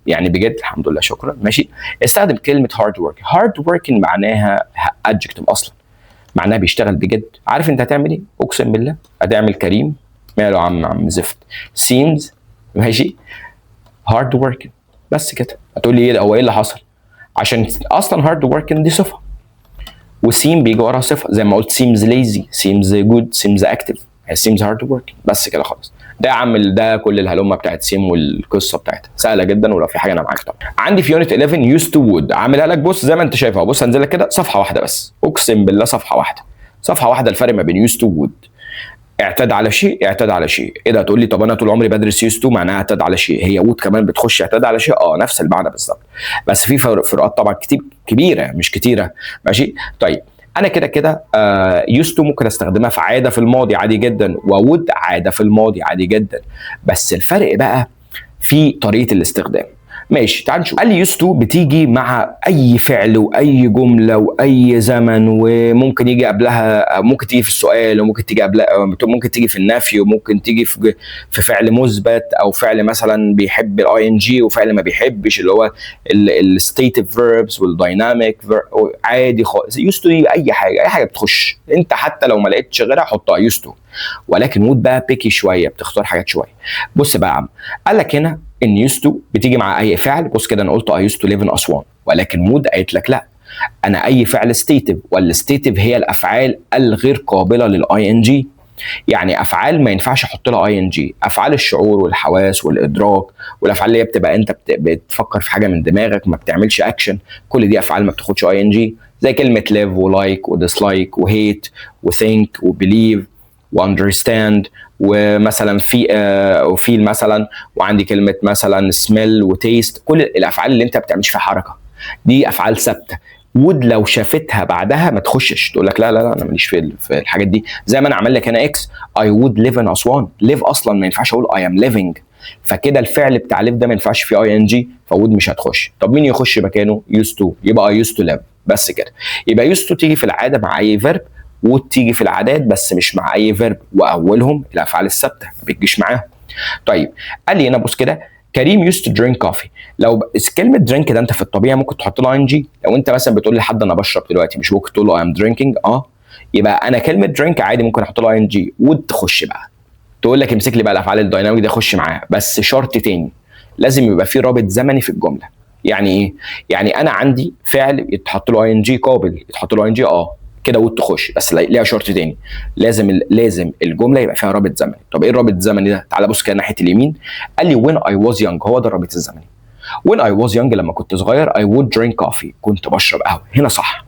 يعني بجد، الحمد لله شكرا ماشي. استخدم كلمه hard working. hard working معناها adjective اصلا، معناها بيشتغل بجد. عارف انت هتعمل ايه؟ اقسم بالله هتعمل كريم ماله يا عم زفت seems ماشي hard working، بس كده. هتقول لي ايه هو ايه اللي حصل؟ عشان اصلا hard working دي صفه وسيم بيجي وراها صفه، زي ما قلت seems lazy seems good seems active seems hard working، بس كده خلاص. ده يا عم ده كل الهلومه بتاعت سيم والقصه بتاعتها سهله جدا، ولو في حاجه انا معاك طبعا. عندي في يونت 11 used to would، عاملها لك بص زي ما انت شايفها، بص هنزل لك كده صفحه واحده بس، اقسم بالله صفحه واحده الفرق ما بين used to would. اعتاد على شيء، ايه ده؟ تقول لي طب انا طول عمري بدرس يوز تو معناها اعتاد على شيء، هي وود كمان بتخش اعتاد على شيء، نفس المعنى بالظبط، بس في فروقات طبعا كبيره مش كتيره ماشي. طيب انا كده يوز تو ممكن استخدمها في عاده في الماضي عادي جدا، وود عاده في الماضي عادي جدا، بس الفرق بقى في طريقه الاستخدام. ماشي تعال نشوف. قال لي يوز تو بتيجي مع اي فعل واي جمله واي زمن، وممكن يجي قبلها، ممكن تيجي في السؤال، وممكن تيجي قبلها، ممكن تيجي في النفي، وممكن تيجي في فعل مثبت، او فعل مثلا بيحب الاي ان جي وفعل ما بيحبش اللي هو الستيتيف فيربس والدايناميك عادي خالص. يوز تو اي حاجه بتخش انت، حتى لو ما لقيتش غيرها حطها يوز تو. ولكن وود بقى بيكي شويه، بتختار حاجات شويه. بص بقى يا عم، قال لك هنا ان يوز تو بتيجي مع اي فعل. بص كده انا قلت I used to live in اسوان، ولكن مود قالت لك لا، انا اي فعل ستيتيف، والستيتيف هي الافعال الغير قابله للاي ان جي، يعني افعال ما ينفعش احط لها اي ان جي، افعال الشعور والحواس والادراك، والافعال اللي هي بتبقى انت بتفكر في حاجه من دماغك ما بتعملش اكشن، كل دي افعال ما بتاخدش اي ان جي، زي كلمه live ولايك وديسلايك وهيت وثينك وبيليف واندرستاند، ومثلا وفيل مثلا، وعندي كلمه مثلا سميل وتيست، كل الافعال اللي انت ما بتعملش فيها حركه دي افعال ثابته. وود لو شافتها بعدها ما تخشش، تقول لك لا انا ماليش في الحاجات دي، زي ما انا عمل لك هنا اكس اي وود ليف ان اسوان، ليف اصلا ما ينفعش اقول اي ام ليفنج، فكده الفعل بتاع ليف ده ما ينفعش فيه اي ان جي، فوود مش هتخش. طب مين يخش مكانه؟ يوز تو، يبقى اي يوز تو ليف، بس كده. يبقى يوز تو تيجي في العاده مع اي فيرب، وتيجي في العادات بس مش مع اي فيرب، واولهم الافعال الثابته ما بتجيش معاهم. طيب قال لي هنا بص كده، كريم used to drink coffee. لو كلمه درينك ده انت في الطبيعي ممكن تحط له ان جي، لو انت مثلا بتقول لحد انا بشرب دلوقتي مش ممكن تقول له I am drinking، يبقى انا كلمه درينك عادي ممكن احط له ان جي، وود تخش بقى تقول لك امسك لي بقى الافعال الدايناميك ده خش معاها، بس شرط تاني لازم يبقى في رابط زمني في الجمله. يعني ايه؟ يعني انا عندي فعل يتحط له اي ان جي قابل، يتحط له اي ان جي كده would تخش، بس ليها شرط تاني، لازم الجمله يبقى فيها رابط زمني. طب ايه الرابط الزمني ده؟ تعالى بص كده ناحيه اليمين، قال لي when I was young، هو ده الرابط الزمني. when I was young لما كنت صغير I would drink coffee، كنت بشرب قهوه، هنا صح.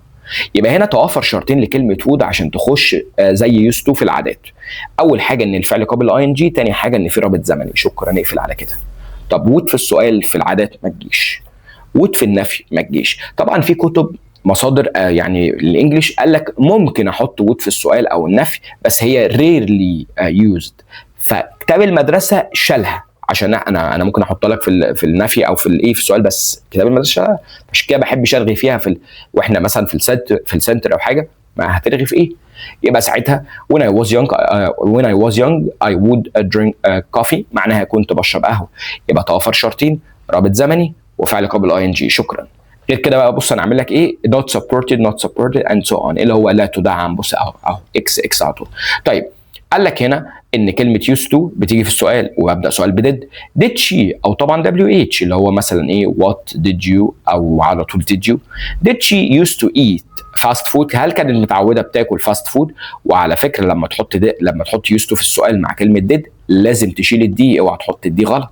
يبقى هنا توافر شرطين لكلمه would عشان تخش زي used to في العادات. اول حاجه ان الفعل قابل اي ان جي، تاني حاجه ان في رابط زمني. شكرا، نقفل على كده. طب would في السؤال في العادات ما تجيش، would في النفي ما تجيش. طبعا في كتب مصادر يعني الانجليش قال لك ممكن احط would في السؤال او النفي، بس هي rarely used، فكتاب المدرسه شالها. عشان انا ممكن احط لك في النفي او في الايه في السؤال، بس كتاب المدرسه شالها. عشان كده بحبش ارغي فيها واحنا مثلا في السنتر او حاجه، ما هترغي في ايه؟ يبقى ساعتها when I was young I would drink coffee، معناها كنت بشرب قهوه. يبقى توافر شرطين، رابط زمني وفعل قابل اي ان جي. شكرا. غير كده بقى بص انا عامل لك ايه، not supported and so on، اللي هو لا تدعم. بص اهو اكس على طول. طيب قال لك هنا ان كلمه used to بتيجي في السؤال، وابدا سؤال بدid. did she، او طبعا WH اللي هو مثلا ايه what did you، او على طول did you. did she used to eat fast food، هل كانت متعوده بتاكل فاست فود؟ وعلى فكره لما تحط used to في السؤال مع كلمه did لازم تشيل الدي، اوعى تحط الدي غلط.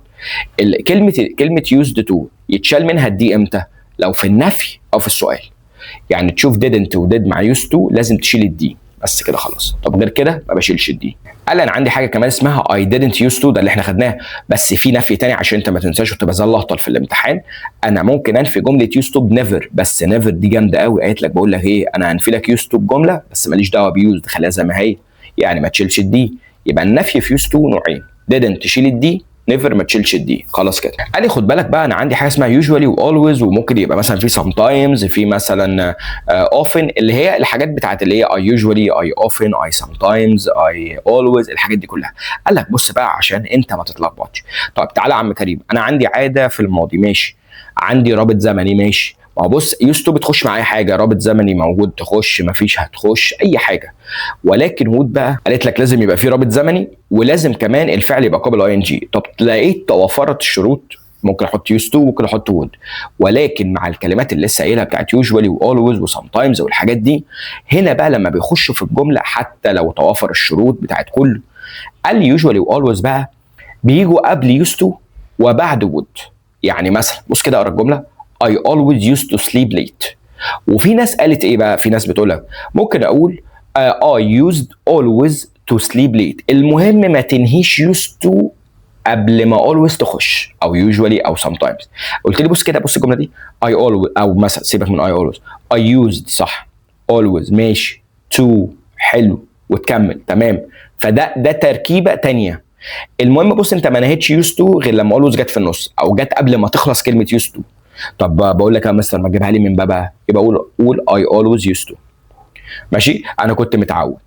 كلمه used to يتشال منها الدي امتى؟ لو في النفي او في السؤال. يعني تشوف didn't و did مع used to لازم تشيل الدي، بس كده خلاص. طب غير كده ما بشيلش الدي. قال انا عندي حاجه كمان اسمها I didn't used to، ده اللي احنا خدناه، بس في نفي تاني عشان انت ما تنساش وتبقى زي اللهطل في الامتحان. انا ممكن انفي جمله used to بنيفر، بس نيفر دي جامده قوي. قالت لك بقول لك ايه، انا هنفي لك used to بجمله بس ماليش دعوه بيوزد، خليها زي ما هي، يعني ما تشيلش الدي. يبقى النفي في used to نوعين، didn't تشيل الدي، نيفر ما تشيلش الدي. خلاص كده. قال لي خد بالك بقى انا عندي حاجه اسمها usually و always، وممكن يبقى مثلا في sometimes، في مثلا often، اللي هي الحاجات بتاعت اللي هي I usually I often I sometimes I always، الحاجات دي كلها. قال لك بص بقى عشان انت ما تتلخبطش. طب تعالى يا عم كريم، انا عندي عاده في الماضي ماشي، عندي رابط زمني ماشي، ما هو بص used to بتخش مع اي حاجه، رابط زمني موجود تخش، ما فيش هتخش اي حاجه. ولكن would بقى قالت لك لازم يبقى في رابط زمني، ولازم كمان الفعل يبقى قابل اي ان جي. طب لقيت توفرت الشروط، ممكن احط used to وممكن احط would. ولكن مع الكلمات اللي لسه قايلها بتاعت usually و always و sometimes والحاجات دي، هنا بقى لما بيخشوا في الجمله حتى لو توفر الشروط بتاعت كله، قال لي usually و always بقى بيجوا قبل used to وبعد would. يعني مثلا بص كده اقرا الجمله I always used to sleep late. وفي ناس قالت ايه بقى، في ناس بتقول لك ممكن اقول I used always to sleep late. المهم ما تنهيش used to قبل ما always تخش، او usually او sometimes. قلت لي بص كده، بص الجمله دي I always، او مثلا سيبك من I always، I used صح، always ماشي، to حلو، وتكمل تمام. فده تركيبه تانية. المهم بص انت ما نهيتش used to غير لما always جت في النص، او جت قبل ما تخلص كلمه used to. طب بقول لك يا مستر ما تجيبها لي من بابها، يبقى قول I always used to. ماشي، انا كنت متعود.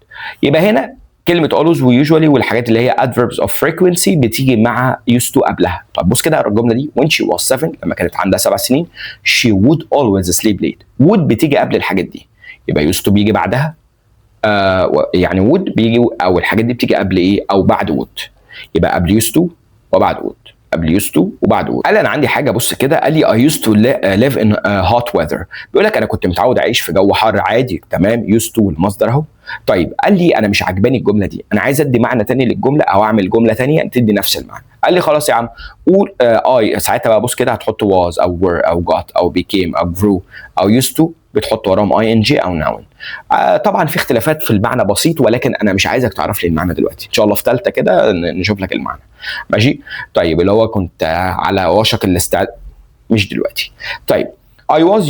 يبقى هنا كلمه always و usually والحاجات اللي هي adverbs of frequency بتيجي مع used to قبلها. طب بص كده الجمله دي when she was 7، لما كانت عندها 7 سنين she would always sleep late. would بتيجي قبل الحاجات دي، يبقى used to بيجي بعدها. يعني would بيجي، او الحاجات دي بتيجي قبل ايه او بعد would. يبقى قبل used to وبعد would، قبل used to وبعد would. قال انا عندي حاجه بص كده، قال لي I used to live in hot weather. بيقول لك انا كنت متعود اعيش في جو حر عادي، تمام. used to المصدر اهو. طيب قال لي انا مش عجباني الجمله دي، انا عايز ادي معنى تاني للجمله، او اعمل جمله تانيه تدي نفس المعنى. قال لي خلاص يا عم قول ساعتها بقى بص كده هتحط was او were او got او became او grew او used to، بتحط وراهم اي ان جي او ناون. طبعا في اختلافات في المعنى بسيط، ولكن انا مش عايزك تعرف لي المعنى دلوقتي، ان شاء الله في ثالثه كده نشوف لك المعنى. ماشي. طيب اللي هو كنت على وشك الاستعداد، مش دلوقتي. طيب I was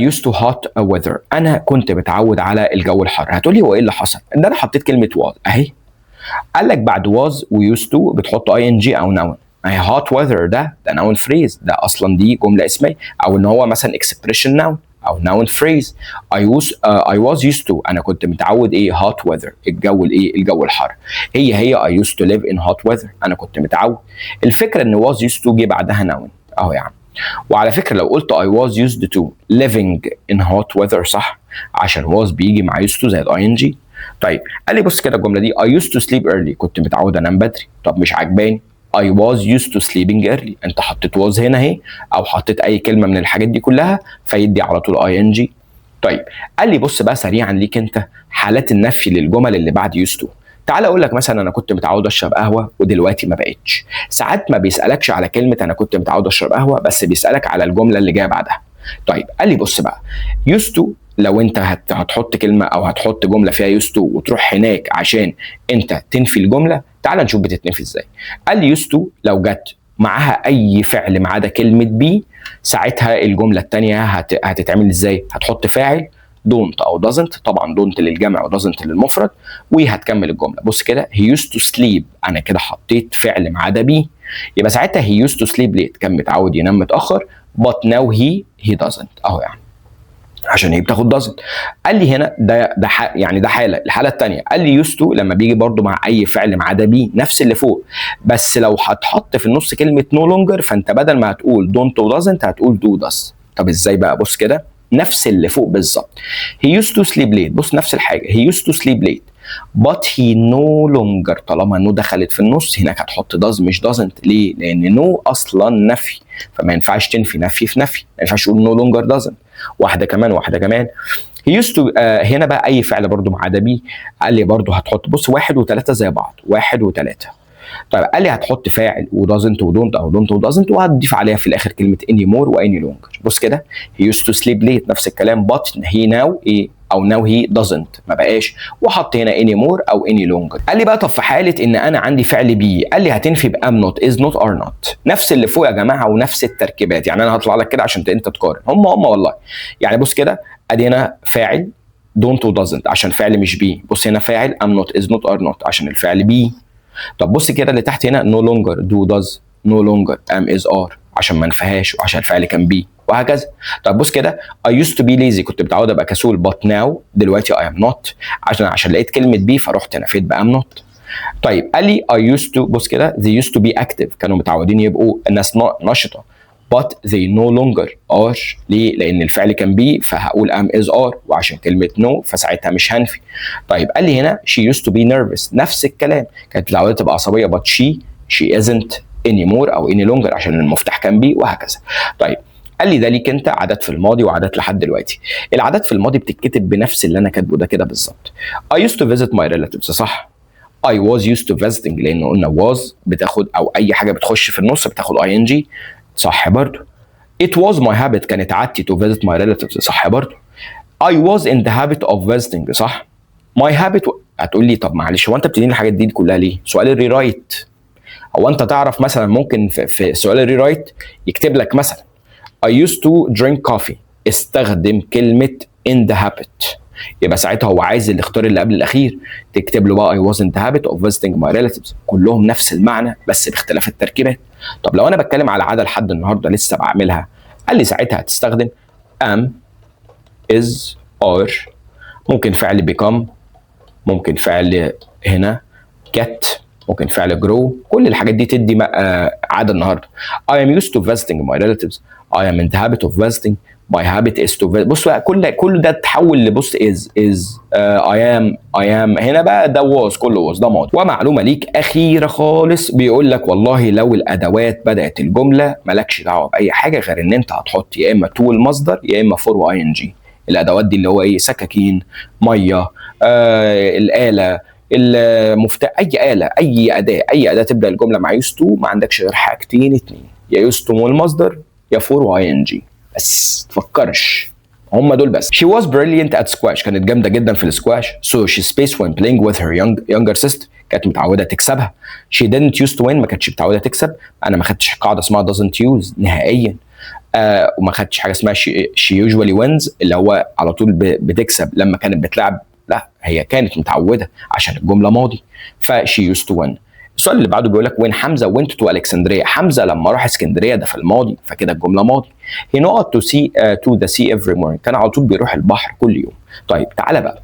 used to hot weather. انا كنت متعود على الجو الحر. هتقولي هو ايه اللي حصل؟ ان انا حطيت كلمه was اهي. قال لك بعد was و used to بتحط اي ان جي او ناون. ما هي hot weather ده ناون فريز، ده اصلا دي جمله اسميه، او ان هو مثلا expression noun او noun phrase. I was used to، انا كنت متعود ايه hot weather، الجو الايه، الجو الحر. هي I used to live in hot weather، انا كنت متعود. الفكره ان was used to جه بعدها noun اهو يا عم. وعلى فكره لو قلت I was used to living in hot weather صح، عشان was بيجي مع used to زائد ing. طيب قال لي بص كده الجمله دي I used to sleep early، كنت متعود انام بدري. طب مش عجباني، I was used to sleeping early. انت حطيت was هنا اهي، او حطيت اي كلمه من الحاجات دي كلها فيدي على طول ing. طيب قال لي بص بقى سريعا ليك انت حالات النفي للجمل اللي بعد used to. تعال اقول لك مثلا انا كنت متعود اشرب قهوه ودلوقتي ما بقتش. ساعات ما بيسالكش على كلمه انا كنت متعود اشرب قهوه، بس بيسالك على الجمله اللي جايه بعدها. طيب قال لي بص بقى used to، لو انت هتحط كلمه او هتحط جمله فيها used to وتروح هناك عشان انت تنفي الجمله، تعال نشوف بتتنفي ازاي. قال لي used to لو جت معاها اي فعل ما عدا كلمه بي، ساعتها الجمله الثانيه هتتعمل ازاي؟ هتحط فاعل don't او doesn't، طبعا don't للجمع و doesn't للمفرد، وهتكمل الجمله. بص كده he used to sleep، انا كده حطيت فعل ما عدا بي، يبقى ساعتها he used to sleep late، كان متعود ينام متاخر، but now he doesn't اهو، يعني عشان هي بتاخد doesn't. قال لي هنا ده يعني ده حاله. الحاله الثانيه قال لي used to لما بيجي برده مع اي فعل ما عدا بي نفس اللي فوق، بس لو هتحط في النص كلمه no longer فانت بدل ما هتقول don't و doesn't هتقول do does. طب ازاي بقى؟ بص كده نفس اللي فوق بالظبط. he used to sleep late، بص نفس الحاجه he used to sleep late but he no longer، طالما no دخلت في النص هناك هتحط does مش doesn't. ليه؟ لان no اصلا نفي، فما ينفعش تنفي نفي في نفي، ما ينفعش تقول no longer doesn't. واحده كمان he used to هنا بقى اي فعل برضو ما عدا بيه. قال لي برضو هتحط بص 1 و3 زي بعض، 1 و3. طيب قال لي هتحط فاعل ودازنت ودونت او دونت ودازنت، وهتضيف عليها في الاخر كلمه اني مور واني لونجر. بص كده he used to sleep late نفس الكلام but he now ايه او now he doesn't ما بقاش، وحط هنا اني مور او اني لونجر. قال لي بقى طب في حاله ان انا عندي فعل بي، قال لي هتنفي بام نوت از نوت ار نوت، نفس اللي فوق يا جماعه ونفس التركيبات. يعني انا هطلع لك كده عشان انت تقارن، هم والله. يعني بص كده ادي هنا فاعل don't و doesn't عشان فعل مش بي، بص هنا فاعل am not is not are not عشان الفعل بي. طب بص كده اللي تحت هنا no longer do does no longer am is are عشان ما نفهاش وعشان الفعل كان بي، وهكذا. طب بص كده I used to be lazy كنت متعود ابقى كسول but now دلوقتي I am not عشان لقيت كلمه بي فرحت نفيت ب am not. طيب قال لي I used to بص كده they used to be active كانوا متعودين يبقوا الناس نشطه but they no longer are. ليه؟ لأن الفعل كان بي فهقول am is are، وعشان كلمة no فساعتها مش هنفي. طيب قال لي هنا she used to be nervous نفس الكلام، كانت متعودة تبقى عصبية but she isn't anymore أو any longer عشان المفتاح كان بي، وهكذا. طيب قال لي ده ليك انت عادات في الماضي وعادات لحد دلوقتي. العادات في الماضي بتتكتب بنفس اللي انا كاتبه ده كده بالظبط. I used to visit my relatives صح. I was used to visiting لأن قلنا was بتاخد أو أي حاجة بتخش في النص بتاخد ing صح برضو. It was my habit كانت عادتي to visit my relatives صح برضو. I was in the habit of visiting صح. My habit هتقول لي طب معلش هو انت بتديني الحاجات دي كلها ليه؟ سؤال الريرايت. هو انت تعرف مثلا ممكن في سؤال الريرايت يكتب لك مثلا I used to drink coffee، استخدم كلمة in the habit، يبقى ساعتها هو عايز الاختيار اللي قبل الاخير تكتب له بقى I was in the habit of visiting my relatives، كلهم نفس المعنى بس باختلاف التركيبات. طب لو انا بتكلم على عاده لحد النهارده لسه بعملها، قال لي ساعتها هتستخدم am is are، ممكن فعل become، ممكن فعل هنا get، ممكن فعل grow، كل الحاجات دي تدي عاده النهارده. I am used to visiting my relatives، I am in the habit of visiting، my habit is to visit. بص بقى كل ده تحول لبص is I am هنا بقى ده was، كله was ده ماضي. ومعلومه ليك اخيره خالص بيقول لك والله لو الادوات بدات الجمله مالكش دعوه باي حاجه غير ان انت هتحط يا اما to المصدر يا اما for و ing. الادوات دي اللي هو ايه؟ سكاكين، ميه، الاله، المفتاح، اي اله، اي اداه تبدا الجمله مع used to ما عندكش غير حاجتين اتنين، يا used to والمصدر يا for و ing. بس تفكرش هم دول بس. She was brilliant at squash كانت جامده جدا في السكواش. So she spaced when playing with her younger sister كانت متعوده تكسبها. She didn't used to win ما كانتش متعوده تكسب. انا ما خدتش قاعده اسمها doesn't use نهائيا. وما خدتش حاجه اسمها she usually wins اللي هو على طول بتكسب لما كانت بتلعب، لا هي كانت متعوده عشان الجمله ماضي she used to win. السؤال اللي بعده بيقول لك وين حمزه went to Alexandria، حمزه لما راح اسكندريه ده في الماضي فكده الجمله ماضي. he not to the sea every morning كان على طول بيروح البحر كل يوم. طيب تعالى بقى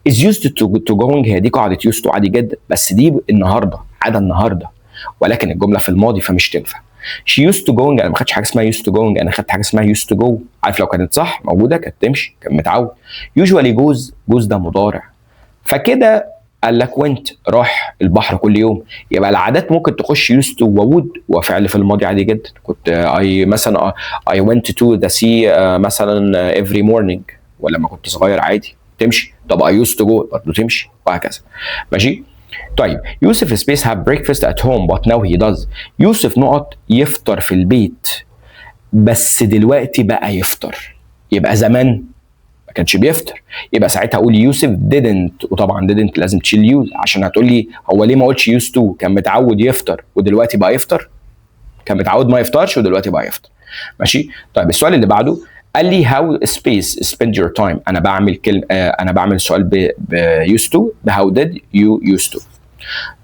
is used to going، هي دي قاعده used to عادي جدا بس دي النهارده عاده النهارده، ولكن الجمله في الماضي فمش تنفع. she used to going انا ما خدتش حاجه اسمها used to going، انا خدت حاجه اسمها used to go. عارف لو كانت صح موجوده كانت تمشي، كان متعود. usually goes ده مضارع، فكده قال لك went راح البحر كل يوم. يبقى العادات ممكن تخش used to وwould وفعل في الماضي عادي جدا. كنت I مثلا I went to the sea مثلا every morning، ولما كنت صغير عادي تمشي. طب I used to go برضه تمشي، وهكذا. ماشي. طيب يوسف سبيس have breakfast at home but now he does. يوسف نقط يفطر في البيت بس دلوقتي بقى يفطر. يبقى زمان ما كانش بيفطر، يبقى ساعتها اقول يوسف didn't، وطبعا didn't لازم تشيل يوز عشان هتقول لي هو ليه ما قلتش used to؟ كان متعود يفطر ودلوقتي بقى يفطر؟ كان متعود ما يفطرش ودلوقتي بقى يفطر. ماشي. طيب السؤال اللي بعده قال لي how space spend your time. انا بعمل انا بعمل السؤال ب used to، ب how did you used to.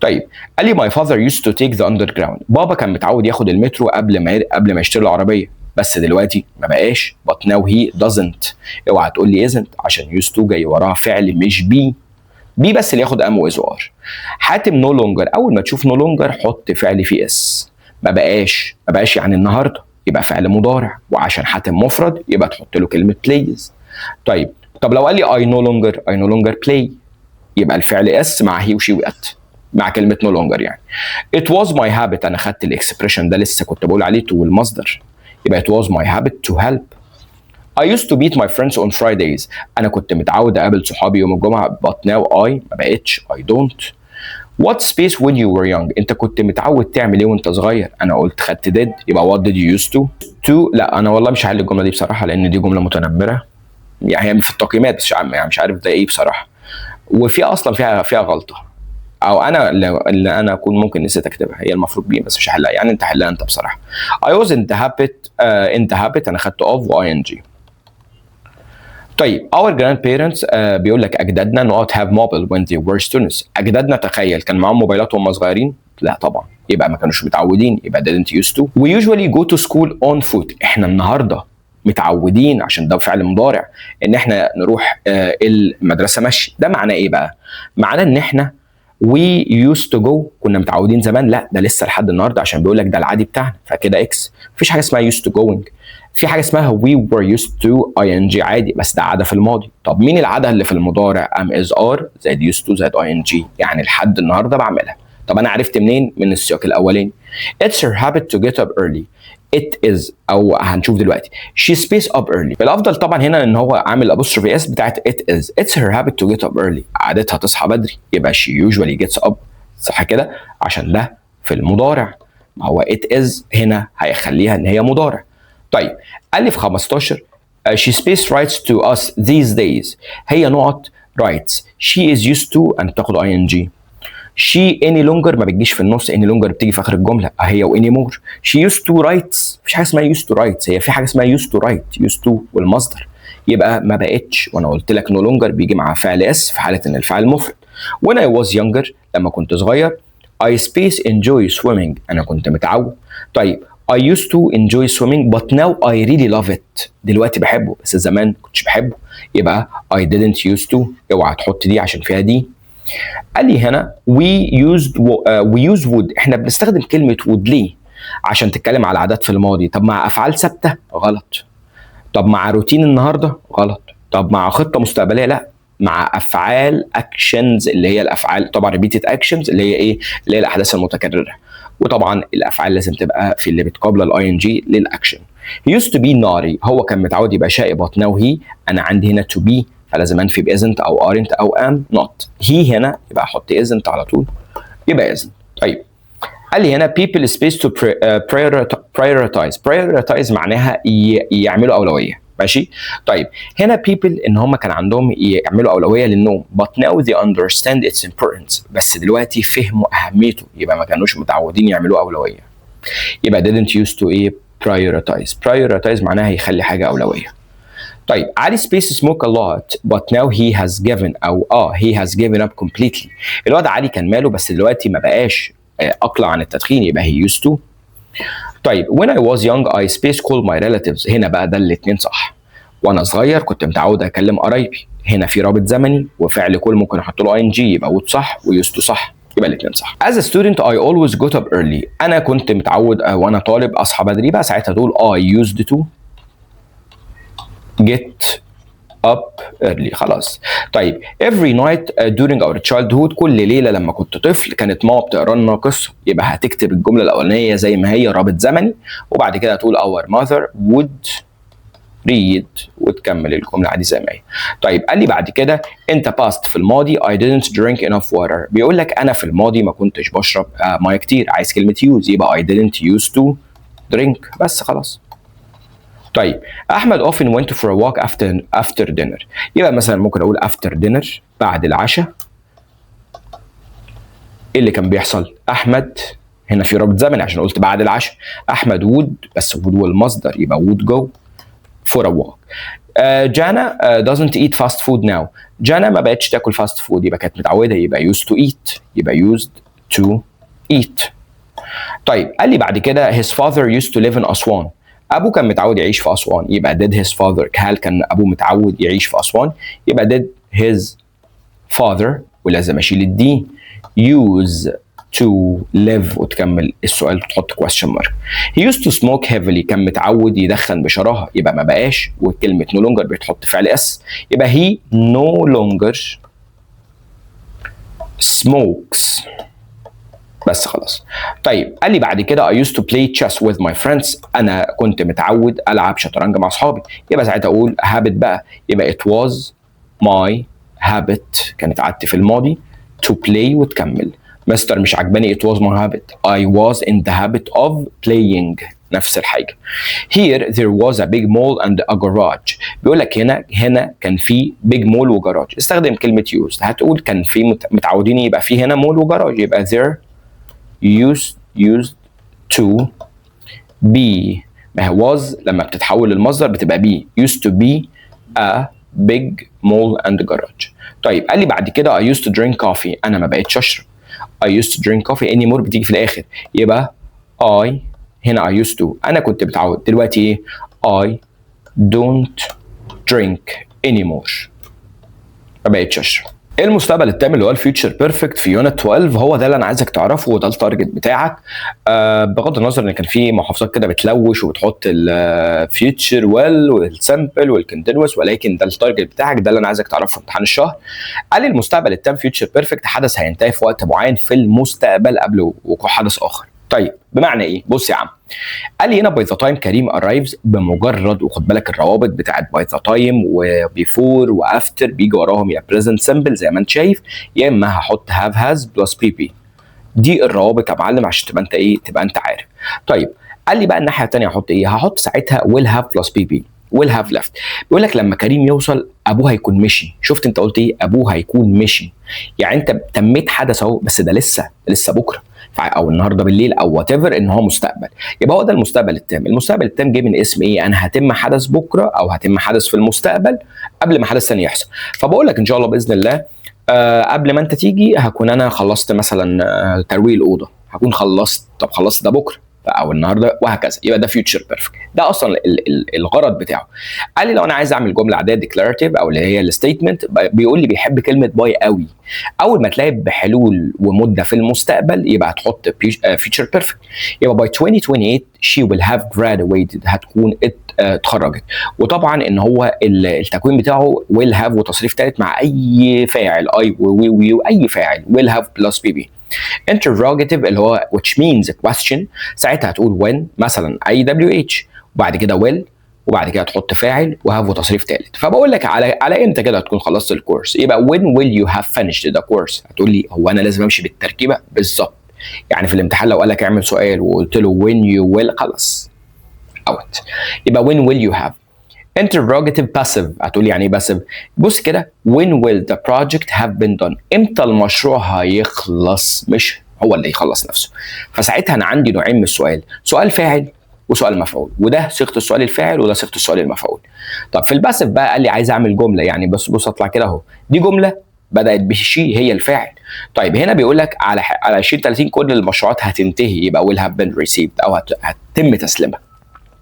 طيب قال لي my father used to take the underground. بابا كان متعود ياخد المترو قبل ما يشتري العربيه، بس دلوقتي ما بقاش. but now he doesn't. اوعى تقول لي isn't عشان used to جاي وراها فعل مش بي بس اللي ياخد ام واز وار. حاتم no longer، اول ما تشوف no longer حط فعل فيه اس. ما بقاش يعني النهارده، يبقى فعل مضارع، وعشان حاتم مفرد يبقى تحط له كلمه plays. طب لو قال لي I no longer play، يبقى الفعل اس مع هي وشي وات مع كلمه no longer يعني. it was my habit، انا خدت الاكسبريشن ده لسه كنت بقول عليه to والمصدر، يبقى it was my habit to help. I used to meet my friends on Fridays. انا كنت متعود اقابل صحابي يوم الجمعه but now ما بقتش I don't. What space when you were young؟ انت كنت متعود تعمل ايه وانت صغير؟ انا قلت خدت did، يبقى what did you used to؟ لا انا والله مش هحل الجمله دي بصراحه لان دي جمله متنمره، يعني هي في التقييمات بس يعني مش عارف ده ايه بصراحه، وفي اصلا فيها غلطه، او انا اللي انا اكون ممكن نسيت اكتبها، هي المفروض بي بس مش هحلها، يعني انت حلها انت بصراحه. I was in the habit انا خدت of و ing. طيب our grandparents بيقول لك اجدادنا not have mobile when they were students. اجدادنا تخيل كان معاهم موبايلات وهم صغيرين؟ لا طبعا، يبقى ما كانوش متعودين، يبقى didn't used to. we usually go to school on foot. احنا النهارده متعودين عشان ده فعل مضارع ان احنا نروح المدرسه مشي. ده معناه ايه بقى؟ معناه ان احنا we used to go كنا متعودين زمان، لا ده لسه لحد النهارده عشان بيقول لك ده العادي بتاعنا، فكده اكس. مفيش حاجه اسمها used to going، في حاجه اسمها we were used to ing عادي بس ده عاده في الماضي. طب مين العاده اللي في المضارع؟ am is are زائد used to زائد ing، يعني لحد النهارده بعملها. طب انا عرفت منين؟ من السياق الاولاني. it's her habit to get up early. it is، او هنشوف دلوقتي she space up early. الافضل طبعا هنا ان هو عامل apostrophe s بتاعت it is. it's her habit to get up early، عادتها تصحى بدري، يبقى she usually gets up، صح كده؟ عشان ده في المضارع، ما هو it is هنا هيخليها ان هي مضارع. طيب قال لي في 15 she space writes to us these days. هي نقط writes، she is used to ان تاخد ing. she any longer ما بتجيش في النص، any longer بتيجي في اخر الجمله، هي و any more. she used to write، مفيش حاجه اسمها used to write، هي في حاجه اسمها used to write، used to والمصدر، يبقى ما بقتش. وانا قلت لك no longer بيجي مع فعل اس في حاله ان الفعل مفرد. when I was younger لما كنت صغير I space enjoy swimming، انا كنت متعود. طيب I used to enjoy swimming but now I really love it، دلوقتي بحبه بس زمان كنتش بحبه، يبقى I didn't used to. اوعى تحط دي عشان فيها دي. قال لي هنا we use would، احنا بنستخدم كلمة would ليه؟ عشان تتكلم على عادات في الماضي. طب مع افعال ثابتة؟ غلط. طب مع روتين النهارده؟ غلط. طب مع خطة مستقبلية؟ لا. مع افعال actions اللي هي الافعال طبعا repeated actions اللي هي ايه؟ اللي هي الاحداث المتكررة، وطبعا الافعال لازم تبقى في اللي بتقابل الاي ان جي للاكشن. he used to be naughty، هو كان متعود يبقى شقي but now he، انا عندي هنا to be فلازم انفي ب isn't او aren't او am not. he هنا يبقى احط isn't على طول، يبقى isn't. طيب قال لي هنا people space to prioritize معناها يعملوا اولويه، ماشي. طيب هنا people ان هم كان عندهم يعملوا اولويه للنوم but now they understand its importance، بس دلوقتي فهموا اهميته، يبقى ما كانوش متعودين يعملوا اولويه، يبقى didn't used to ايه؟ prioritize معناها يخلي حاجه اولويه. طيب علي space smoke a lot but now he has given او he has given up completely. الواد علي كان ماله بس دلوقتي ما بقاش اقلع عن التدخين، يبقى he used to. طيب when I was young I space call my relatives، هنا بقى ده الاثنين صح. وانا صغير كنت متعود اكلم قرايبي، هنا في رابط زمني وفعل كل ممكن احط له ing، يبقى would صح و used to صح، يبقى الاثنين صح. As a student I always got up early، انا كنت متعود وانا طالب اصحى بدري، بقى ساعتها تقول I used to get up early. خلاص. طيب every night during our childhood، كل ليلة لما كنت طفل كانت ماما بتقرا لنا قصة. يبقى هتكتب الجملة الأولانية زي ما هي، رابط زمني، وبعد كده هتقول our mother would read وتكمل الجملة عادي زي ما هي. طيب قال لي بعد كده انت past في الماضي I didn't drink enough water. بيقول لك انا في الماضي ما كنتش بشرب ميه كتير. عايز كلمة use، يبقى I didn't used to drink. بس خلاص. طيب احمد often went for a walk after dinner. يبقى مثلا ممكن اقول after dinner بعد العشاء. ايه اللي كان بيحصل؟ احمد هنا في رابط زمني عشان قلت بعد العشاء. احمد would، بس would والمصدر يبقى would go for a walk. جانا doesn't eat fast food now. جانا ما بقتش تاكل fast food، يبقى كانت متعوده، يبقى used to eat، يبقى used to eat. طيب قال لي بعد كده his father used to live in أسوان. ابوه كان متعود يعيش في أسوان، يبقى did his father. هل كان ابوه متعود يعيش في أسوان؟ يبقى did his father، ولازم اشيل الدي. use to live وتكمل السؤال وتحط question mark. he used to smoke heavily، كان متعود يدخن بشراهه، يبقى ما بقاش، وكلمه no longer بتحط فعل اس، يبقى he no longer smokes. بس خلاص. طيب قال لي بعد كده I used to play chess with my friends. انا كنت متعود العب شطرنج مع اصحابي، يبقى ساعتها اقول habit بقى، يبقى it was my habit، كانت عادتي في الماضي to play وتكمل. مستر مش عجباني it was my habit. I was in the habit of playing. نفس الحاجة. Here there was a big mall and a garage. بيقول لك هنا كان في big mall وجراج. استخدم كلمة used. هتقول كان في متعودين يبقى في هنا مول وجراج، يبقى there used to be. ما هو was لما بتتحول للمصدر بتبقى be. used to be a big mall and garage. طيب قال لي بعد كده I used to drink coffee. أنا ما بقتش أشرب. I used to drink coffee anymore بتيجي في الآخر، يبقى I هنا I used to، أنا كنت متعود. دلوقتي إيه؟ I don't drink anymore، ما بقتش أشرب. المستقبل التام اللي هو الفيوتشر بيرفكت في يونت 12 هو ده اللي انا عايزك تعرفه، وده التارجت بتاعك. بغض النظر ان كان في محافظات كده بتلوش وبتحط الفيوتشر ويل والسامبل والكونتينوس، ولكن ده التارجت بتاعك، ده اللي انا عايزك تعرفه في امتحان الشهر. قال لي المستقبل التام فيوتشر بيرفكت حدث هينتهي في وقت معين في المستقبل قبل وقوع حدث اخر. طيب بمعنى ايه؟ بص يا عم، قال لي هنا باي ذا تايم كريم ارايفز، بمجرد، وخد بالك الروابط بتاعت باي ذا تايم وبيفور وافتر بيجي وراهم يا بريزنت سمبل زي ما انت شايف، يا اما هحط هاف هاز بلس بي بي. دي الروابط يا معلم عشان تبقى انت ايه، تبقى انت عارف. طيب قال لي بقى الناحيه الثانيه هحط ايه؟ هحط ساعتها ويل هاف بلس بي بي. ويل هاف ليفت. بيقول لك لما كريم يوصل ابوه هيكون مشي. شفت انت قلت ايه؟ ابوه هيكون مشي، يعني انت تميت حدث اهو، بس ده لسه بكره او النهارده بالليل او وات ايفر، ان هو مستقبل، يبقى هو ده المستقبل التام. المستقبل التام جه من اسم ايه؟ انا هتم حدث بكره او هتم حدث في المستقبل قبل ما حدث ثاني يحصل. فبقول لك ان شاء الله باذن الله قبل ما انت تيجي هكون انا خلصت مثلا ترويق الاوضه، هكون خلصت. طب خلصت ده بكره او النهارده وهكذا، يبقى ده فيوتشر بيرفكت. ده اصلا الغرض بتاعه. قال لي لو انا عايز اعمل جمله عاديه ديكلاراتيف او اللي هي الستيتمنت، بيقول لي بيحب كلمه باي قوي. اول ما تلاقي بحلول ومده في المستقبل يبقى هتحط فيوتشر بيرفكت. يبقى باي 2028 she will have graduated، هتكون اتخرجت. وطبعا ان هو التكوين بتاعه will have وتصريف ثالث مع اي فاعل، اي واي فاعل will have plus bb. interrogative اللي هو which means a question، ساعتها هتقول when مثلا IWH، وبعد كده will، وبعد كده تحط فاعل وهاف وتصريف ثالث. فبقول لك على امتى كده هتكون خلصت الكورس؟ يبقى when will you have finished the course. هتقول لي هو انا لازم امشي بالتركيبه؟ بالظبط. يعني في الامتحان لو قال لك اعمل سؤال وقلت له when you will، خلاص اوت. يبقى when will you have. interrogative passive، هتقول لي يعني ايه passive؟ بص كده when will the project have been done، امتى المشروع هيخلص، مش هو اللي يخلص نفسه. فساعتها انا عندي نوعين من السؤال، سؤال فاعل وسؤال مفعول، وده صيغه السؤال الفاعل وده صيغه السؤال المفعول. طب في الباسف بقى قال لي عايز اعمل جمله، يعني بص اطلع كده اهو، دي جمله بدات بشي هي الفاعل. طيب هنا بيقول لك على 2030 كل المشروعات هتنتهي، يبقى will have been received او هتتم تسليمها،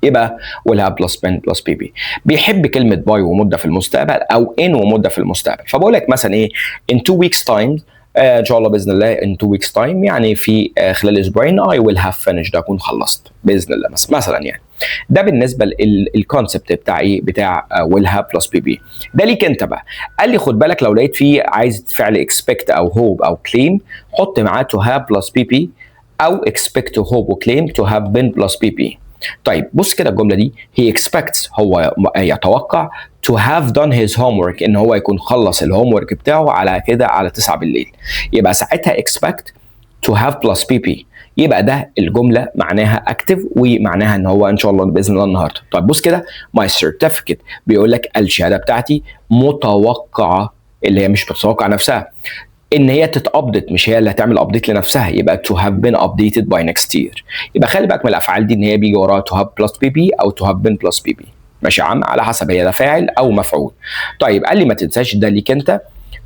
يبقى will have plus been plus bb. بيحب كلمه باي ومده في المستقبل او in ومده في المستقبل. فبقول لك مثلا ايه in 2 weeks time ان شاء الله باذن الله in 2 weeks time، يعني في خلال اسبوعين I will have finished، اكون خلصت باذن الله مثلا يعني. ده بالنسبه للكونسبت بتاع ايه، بتاع will have plus pp. ده ليك انت بقى. قال لي خد بالك لو لقيت فيه عايز فعل expect او hope او claim، حط معاه to have plus pp او expect to hope و claim to have been plus pp. طيب بص كده الجمله دي، he expects هو يتوقع to have done his homework ان هو يكون خلص الهوم ورك بتاعه على كده على 9 بالليل، يبقى ساعتها expect to have plus pp، يبقى ده الجمله معناها active ومعناها ان هو ان شاء الله باذن الله النهارده. طيب بص كده my certificate بيقول لك الشهاده بتاعتي متوقعه، اللي هي مش بتتوقع نفسها ان هي تتابديت، مش هي اللي هتعمل ابديت لنفسها، يبقى to have been updated by next year. يبقى خلي بالك من الافعال دي ان هي بيجي وراها to have plus pp او to have been plus pp، ماشي يا عم، على حسب هي ده فاعل او مفعول. طيب قال لي ما تنساش ده ليك انت،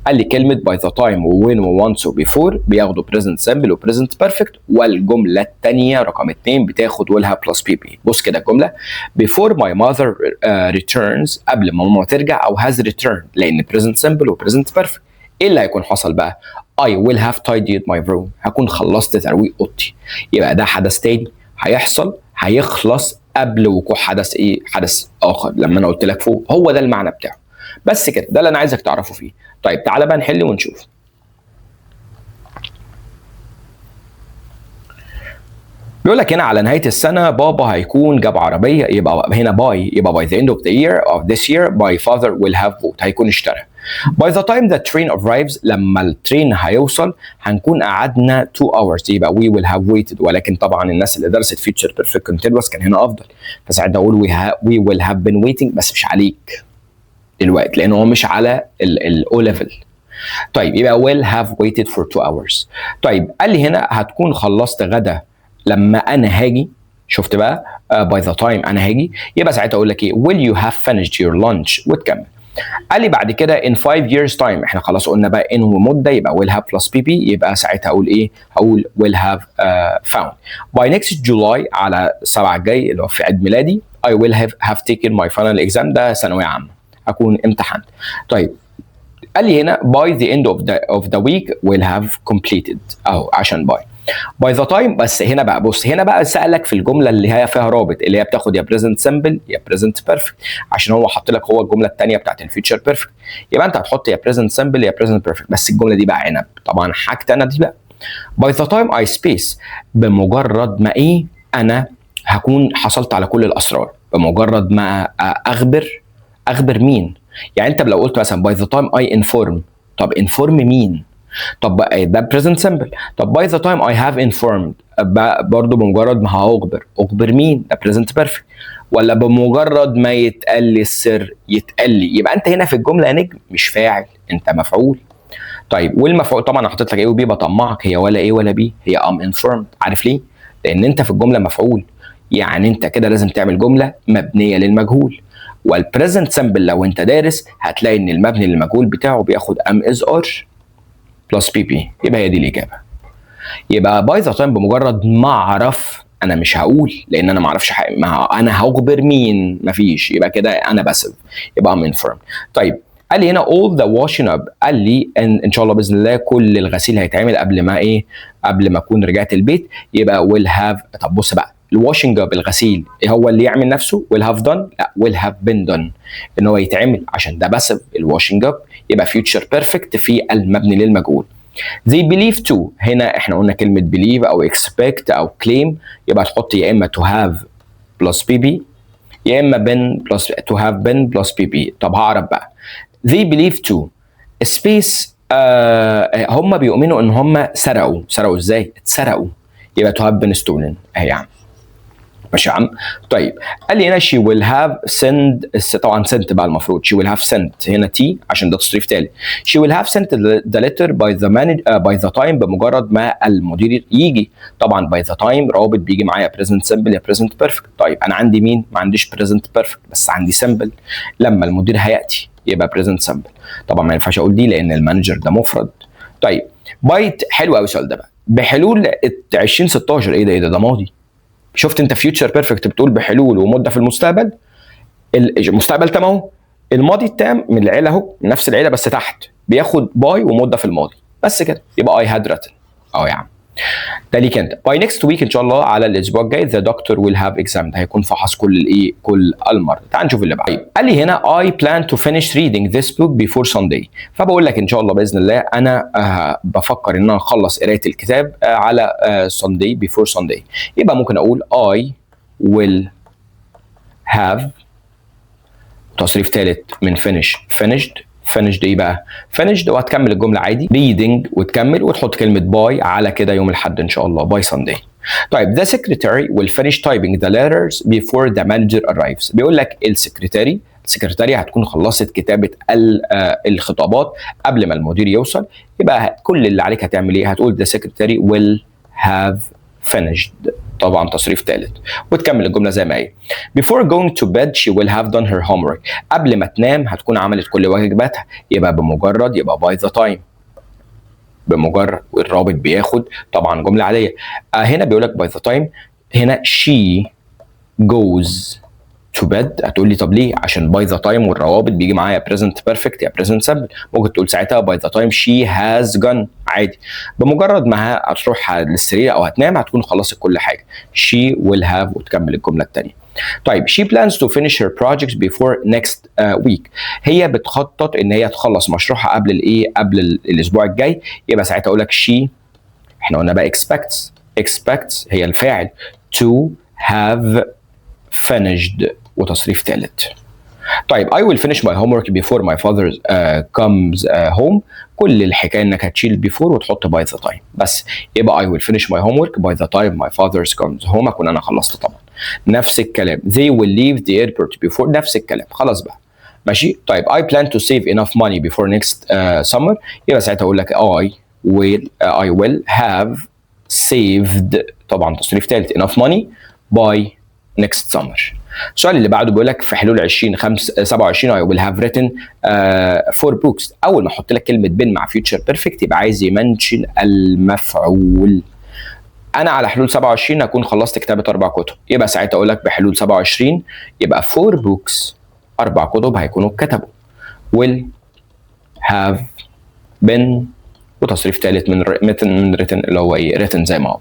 قال لي كلمه by the time و when و once و before بياخدوا present simple و present perfect، والجمله الثانيه رقم 2 بتاخد will have plus pp. بص كده الجمله before my mother returns، قبل ما ماما ترجع، او has returned لان present simple و present perfect. ايه اللي هيكون حصل بقى؟ I will have tidied my room، هكون خلصت ترويق اوضتي. يبقى ده حدث تاني هيحصل، هيخلص قبل وقوع حدث ايه؟ حدث اخر. لما انا قلت لك فوق هو ده المعنى بتاعه. بس كده ده اللي انا عايزك تعرفه فيه. طيب تعالى بقى نحل ونشوف. بيقول لك هنا على نهايه السنه بابا هيكون جاب عربيه، يبقى هنا يبقى by the end of the year of this year my father will have bought، هيكون اشترى. by the time the train arrives، لما الترين هيوصل هنكون قعدنا 2 hours، يبقى we will have waited. ولكن طبعا الناس اللي درست future perfect continuous كان هنا افضل، فساعتها اقول we will have been waiting، بس مش عليك دلوقتي لانه هو مش على الاو ليفل. طيب يبقى will have waited for 2 hours. طيب قال لي هنا هتكون خلصت غدا لما انا هاجي، شفت بقى by the time انا هاجي، يبقى ساعتها اقول لك ايه will you have finished your lunch وتكمل. قال لي بعد كده in 5 years time، احنا خلاص قلنا بقى in ومده، يبقى will have plus pp، يبقى ساعتها اقول ايه؟ هقول will have found. by next July، على 7 الجاي اللي هو في عيد ميلادي، I will have taken my final exam، ده ثانويه عامه اكون امتحنت. طيب قال لي هنا by the end of the week will have completed، اهو عشان by the time. بس هنا بقى بص، هنا بقى سألك في الجمله اللي هي فيها رابط، اللي هي بتاخد يا present simple يا present perfect، عشان هو حاط لك هو الجمله الثانيه بتاعت الفيوتشر بيرفكت، يبقى انت هتحط يا present simple يا present perfect. بس الجمله دي بقى عنب، طبعا حاجتي انا دي بقى by the time I space، بمجرد ما ايه انا هكون حصلت على كل الاسرار، بمجرد ما اخبر مين؟ يعني انت لو قلت مثلا by the time I inform، طب inform مين؟ طب ده present simple. طب by the time I have informed، برضو بمجرد ما اخبر مين؟ ده present perfect. ولا بمجرد ما يتقال لي السر يتقال لي، يبقى انت هنا في الجمله يا نجم مش فاعل، انت مفعول. طيب والمفعول طبعا انا حاطط لك ايه وبي بطمعك، هي ولا ايه ولا بي، هي am informed. عارف ليه؟ لان انت في الجمله مفعول، يعني انت كده لازم تعمل جمله مبنيه للمجهول. والبريزنت سامبل لو انت دارس هتلاقي ان المبني للمجهول بتاعه بياخد ام از ار بلس بي بي، يبقى هي دي الاجابه. يبقى باي ذا تايم بمجرد ما اعرف، انا مش هقول لان انا ما اعرفش انا هخبر مين؟ مفيش، يبقى كده انا بسف، يبقى ام انفورم. طيب قال لي هنا all the washing up، قال لي ان شاء الله باذن الله كل الغسيل هيتعمل قبل ما ايه؟ قبل ما اكون رجعت البيت، يبقى will have. طب بص بقى الواشنج اب الغسيل هو اللي يعمل نفسه will have done؟ لا will have been done، ان هو يتعمل عشان ده باسف الواشنج اب، يبقى future perfect في المبني للمجهول. they believe to، هنا احنا قلنا كلمه believe او expect او claim، يبقى تحط يا اما to have plus pp يا اما been plus to have been plus pp. طب هعرف بقى they believe to space، هم بيؤمنوا ان هم سرقوا ازاي؟ اتسرقوا، يبقى to have been stolen اهي يا عم، ماشي يا عم. طيب قال لي هنا she will have sent، طبعا sent بقى المفروض she will have sent، هنا تي عشان ده تصريف تالي. she will have sent the letter by the time، بمجرد ما المدير يجي. طبعا by the time رابط بيجي معايا present simple يا present perfect. طيب انا عندي مين؟ ما عنديش present perfect بس عندي simple، لما المدير هياتي يبقى present simple. طبعا ما ينفعش اقول دي لان المانجر ده مفرد. طيب بايت حلو قوي السؤال ده بقى، بحلول 2016 ايه ده ماضي. شفت انت فيوتشر بيرفكت بتقول بحلول ومده في المستقبل، المستقبل تمام اهو، الماضي التام من العيله اهو، من نفس العيله بس تحت بياخد باي ومده في الماضي، بس كده يبقى I had written يا عم. ده ليك انت. باي نيكست ويك ان شاء الله على الاسبوع الجاي ذا دكتور ويل هاف اكزام، هيكون فحص كل المرضى. تعال نشوف اللي بعده. قال لي هنا I plan to finish reading this book before Sunday، فبقول لك ان شاء الله باذن الله انا بفكر ان انا اخلص قرايه الكتاب على Sunday before Sunday. يبقى ممكن اقول I will have تصريف ثالث من finished ايه بقى؟ finished وهتكمل الجمله عادي reading وتكمل وتحط كلمه باي على كده يوم الاحد ان شاء الله باي Sunday. طيب the secretary will finish typing the letters before the manager arrives. بيقول لك السكرتاري هتكون خلصت كتابه الخطابات قبل ما المدير يوصل. يبقى كل اللي عليك هتعمل ايه؟ هتقول the secretary will have finished، طبعا تصريف ثالث، وتكمل الجمله زي ما هي. Before going to bed she will have done her homework. قبل ما تنام هتكون عملت كل واجباتها. يبقى بمجرد، يبقى by the time، بمجرد، والرابط بياخد طبعا جمله عاديه. هنا بيقول لك by the time، هنا she goes to bed. هتقول لي طب ليه؟ عشان by the time والروابط بيجي معايا present perfect يا present simple. ممكن تقول ساعتها by the time she has gone عادي. بمجرد ما هتروح للسرير او هتنام هتكون خلصت كل حاجه. she will have وتكمل الجمله الثانيه. طيب she plans to finish her projects before next week. هي بتخطط ان هي تخلص مشروعها قبل الاسبوع الجاي. يبقى ساعتها اقول لك she، احنا قلنا بقى expects هي الفاعل، to have finished وتصريف ثالث. طيب I will finish my homework before my father comes home. كل الحكايه انك هتشيل before وتحط by the time بس. يبقى I will finish my homework by the time my father comes home. اكون انا خلصت طبعا. نفس الكلام they will leave the airport before، نفس الكلام خلاص بقى ماشي. طيب I plan to save enough money before next summer. يبقى ساعتها اقول لك I will have saved، طبعا تصريف ثالث enough money by next summer. السؤال اللي بعده بيقول لك في حلول 27 I will have written 4 books. اول ما احط لك كلمه بين مع future perfect يبقى عايز يمنشن المفعول. انا على حلول 27 هكون خلصت كتابه 4 كتب. يبقى ساعتها اقول لك بحلول 27 يبقى 4 books، 4 كتب هيكونوا اتكتبوا. will have been وتصريف ثالث من written اللي هو written زي ما هو.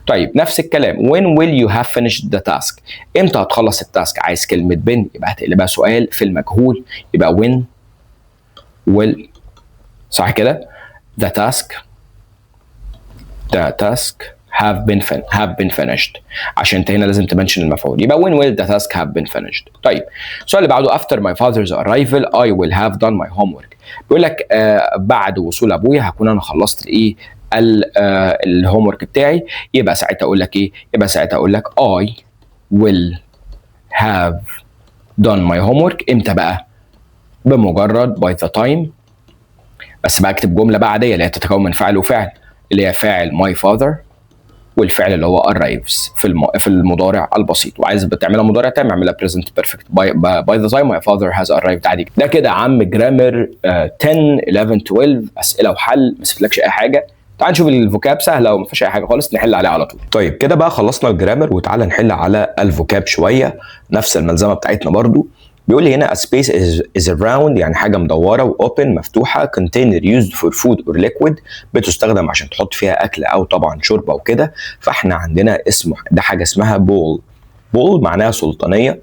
طيب نفس الكلام when will you have finished the task. امتى هتخلص التاسك؟ عايز كلمه been يبقى هتقلبها سؤال في المجهول. يبقى when will، صح كده؟ the task have been finished. عشان انت هنا لازم تمنشن المفعول. يبقى when will the task have been finished. طيب السؤال اللي بعده after my father's arrival I will have done my homework. بيقول لك بعد وصول ابويا هكون انا خلصت الهوم ورك بتاعي. يبقى ساعتها اقول لك ايه؟ يبقى ساعتها اقول لك I will have done my homework. امتى بقى؟ بمجرد by the time، بس بقى اكتب جمله بقى عاديه اللي هي تتكون من فاعل وفعل، اللي هي فاعل my father والفعل اللي هو arrives في المضارع البسيط. وعايز بتعملها مضارع تام اعملها present perfect by the time my father has arrived عادي. ده كده يا عم جرامر 10 11 12 اسئله وحل، ما سيبلكش اي حاجه. تعال نشوف الفوكاب سهله وما فيش اي حاجه خالص نحل عليها على طول. طيب كده بقى خلصنا الجرامر وتعال نحل على الفوكاب شويه. نفس الملزمه بتاعتنا برضو. بيقول لي هنا a space is a round يعني حاجه مدوره واوبن مفتوحه container used for food or liquid بتستخدم عشان تحط فيها اكل او طبعا شوربه وكده. فاحنا عندنا اسمه ده حاجه اسمها بول معناها سلطانيه،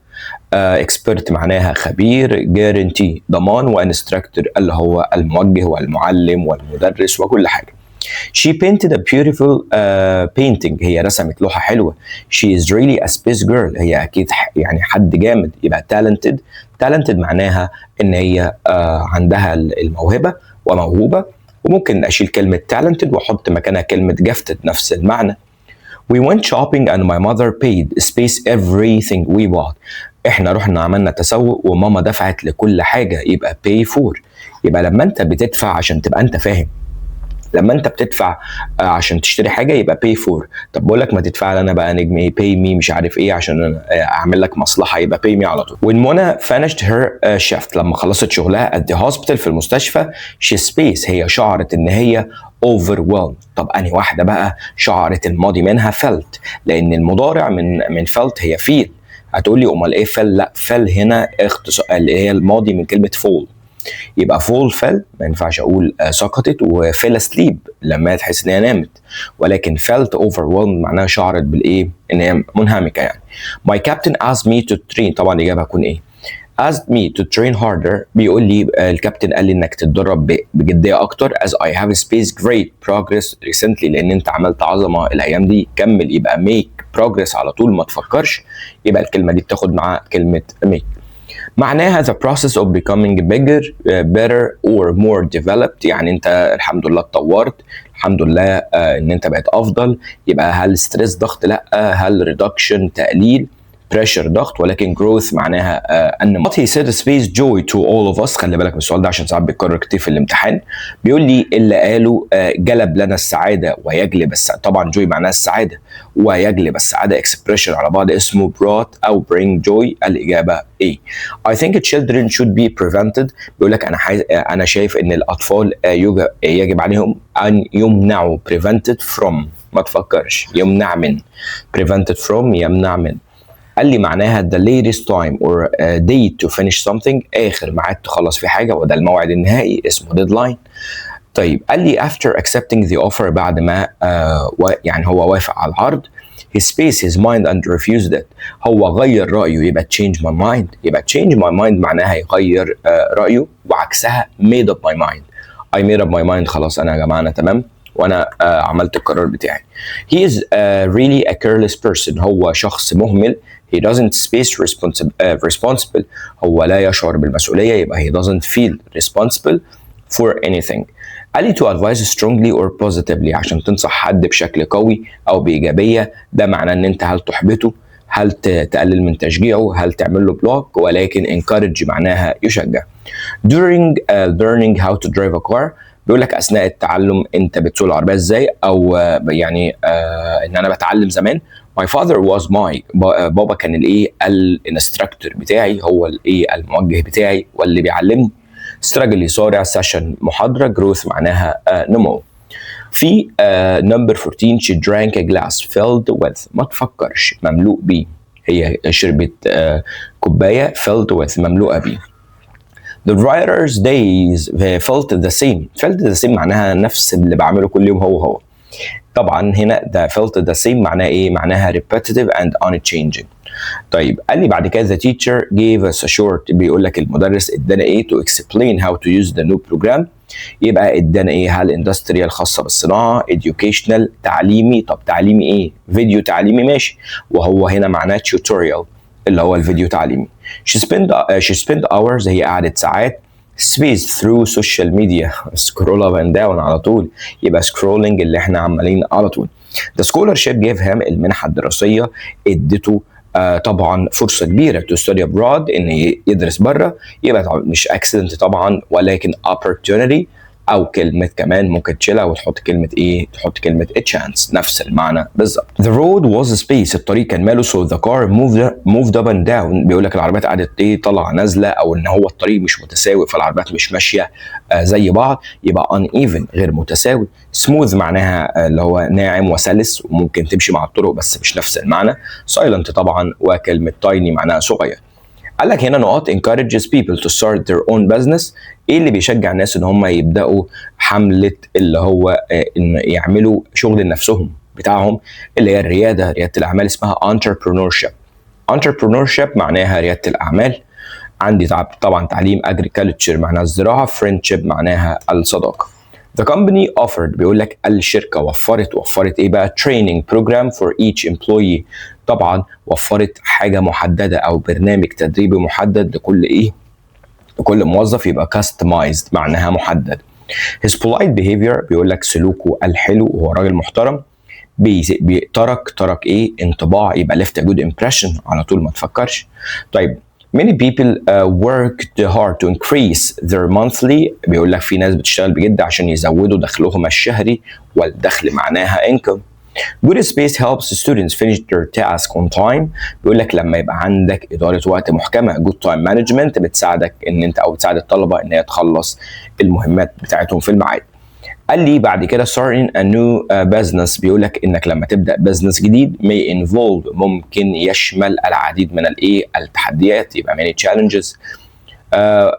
expert معناها خبير، guarantee ضمان، وانستراكتور اللي هو الموجه والمعلم والمدرس وكل حاجه. She painted a beautiful painting. هي رسمت لوحة حلوة. She is really a space girl. هي أكيد يعني حد جامد. يبقى talented معناها إن هي عندها الموهبة وموهوبة. وممكن أشيل كلمة talented وأحط مكانها كلمة gifted نفس المعنى. We went shopping and my mother paid space everything we bought. إحنا رحنا عملنا تسوق وماما دفعت لكل حاجة. يبقى pay for. يبقى لما أنت بتدفع عشان تبقى أنت فاهم، لما انت بتدفع عشان تشتري حاجه يبقى pay for. طب بقول لك ما تدفع لي انا بقى نجم ايه pay me مش عارف ايه عشان اعمل لك مصلحه يبقى pay me على طول. when Mona finished her shift لما خلصت شغلها at the hospital في المستشفى she space هي شعرت ان هي overwhelmed. طب انهي واحده بقى شعرت الماضي منها felt لان المضارع من felt هي feel. هتقول لي امال ايه fell؟ لا fell هنا اختصار اللي هي الماضي من كلمه fall. يبقى fall fell ما ينفعش اقول سقطت، وfell asleep لما تحس ان هي نامت، ولكن felt overwhelmed معناها شعرت بالايه؟ ان هي منهمكه يعني. My captain asked me to train، طبعا الاجابه هتكون ايه؟ asked me to train harder، بيقول لي الكابتن قال لي انك تتدرب بجديه اكتر as I have spaced great progress recently، لان انت عملت عظمه الايام دي. كمل، يبقى make progress على طول ما تفكرش، يبقى الكلمه دي بتاخد معاها كلمه make. معناها the process of becoming bigger, better or more developed، يعني انت الحمد لله اتطورت، الحمد لله ان انت بقيت افضل. يبقى هل ستريس ضغط؟ لا. هل ريدكشن تقليل؟ بريشر ضغط. ولكن جروث معناها ان what he said space joy to all of us. خلي بالك من السؤال ده عشان ساعات بيتكرر كتير في الامتحان. بيقول لي اللي قاله جلب لنا السعاده ويجلب السعاده. طبعا joy معناها السعاده ويجلب السعاده اكسبريشن على بعض اسمه brought او bring joy. الاجابه ايه. I think children should be prevented. بيقول لك انا شايف ان الاطفال يجب عليهم ان يمنعوا prevented from، ما تفكرش، يمنع من. prevented from يمنع من. قال لي معناها the latest time or date to finish something، آخر ميعاد تخلص في حاجة، وده الموعد النهائي اسمه deadline. طيب قال لي after accepting the offer، بعد ما يعني هو وافق على العرض. he spaced his mind and refused it، هو غير رأيه، يبقى change my mind. يبقى change my mind معناها يغير رأيه، وعكسها made up my mind. I made up my mind، خلاص أنا يا جماعة أنا تمام وانا عملت القرار بتاعي. He is really a careless person، هو شخص مهمل. He doesn't space responsible، هو لا يشعر بالمسؤولية، يبقى he doesn't feel responsible for anything. قال لي to advise strongly or positively، عشان تنصح حد بشكل قوي أو بإيجابية، ده معناه إن أنت هل تحبطه، هل تقلل من تشجيعه، هل تعمل له بلوك. ولكن encourage معناها يشجع. During learning how to drive a car، بيقول لك اثناء التعلم انت بتسوق العربيه ازاي، او يعني ان انا بتعلم زمان. my father was my بابا كان الايه الانستراكتور بتاعي، هو الايه الموجه بتاعي واللي بيعلمني. struggle يصارع، session محاضره، growth معناها نمو. في number 14 she drank a glass filled with، ما تفكرش، مملوء بيه. هي شربت كوبايه filled with مملوءه بيه. The writer's days felt the same. felt the same معناها نفس اللي بعمله كل يوم هو. طبعا هنا ده felt the same معناها ايه؟ معناها repetitive and unchanging. طيب قال لي بعد كده the teacher gave us a short، بيقول لك المدرس ادانا ايه to explain how to use the new program. يبقى ادانا ايه؟ هل industrial خاصة بالصناعة، educational تعليمي. طب تعليمي ايه؟ فيديو تعليمي، ماشي، وهو هنا معناه tutorial اللي هو الفيديو تعليمي. she spent hours، هي قعدت ساعات. spaced through social media، scroll up and down على طول، يبقى scrolling اللي احنا عمالين على طول. the scholarship gave him، المنحة الدراسية ادته طبعا فرصة كبيرة to study abroad، ان يدرس بره. يبقى مش accident طبعا، ولكن opportunity، او كلمه كمان ممكن تشيلها وتحط كلمه ايه؟ تحط كلمه a chance، نفس المعنى بالظبط. the road was space، الطريق كان ماله so the car moved up and down. بيقول لك العربيات قعدت ايه؟ طلع نازله، او ان هو الطريق مش متساوي فالعربيات مش ماشيه زي بعض. يبقى uneven غير متساوي. smooth معناها اللي هو ناعم وسلس، وممكن تمشي مع الطرق بس مش نفس المعنى. silent طبعا، وكلمه tiny معناها صغير. قال لك هنا نقاط encourages people to start their own business. ايه اللي بيشجع الناس ان هم يبداوا حمله اللي هو ان يعملوا شغل لنفسهم بتاعهم، اللي هي رياده الاعمال، اسمها entrepreneurship. entrepreneurship معناها رياده الاعمال. عندي طبعا تعليم agriculture معناها الزراعه، friendship معناها الصداقه. The company offered، بيقول لك الشركه وفرت ايه بقى؟ training program for each employee. طبعا وفرت حاجه محدده او برنامج تدريبي محدد لكل ايه؟ لكل موظف، يبقى customized معناها محدد. his polite behavior، بيقول لك سلوكه الحلو، وهو راجل محترم. ترك ايه؟ انطباع، يبقى left a good impression على طول ما تفكرش. طيب many people worked hard to increase their monthly، بيقول لك في ناس بتشتغل بجد عشان يزودوا دخلهم الشهري، والدخل معناها income. good space helps students finish their task on time. بيقول لك لما يبقى عندك إدارة وقت محكمة good time management بتساعدك ان انت، او بتساعد الطلبة ان هي تخلص المهمات بتاعتهم في الميعاد. قال لي بعد كده starting a new business، بيقول لك انك لما تبدا بزنس جديد may involve ممكن يشمل العديد من الايه؟ التحديات، يبقى many challenges.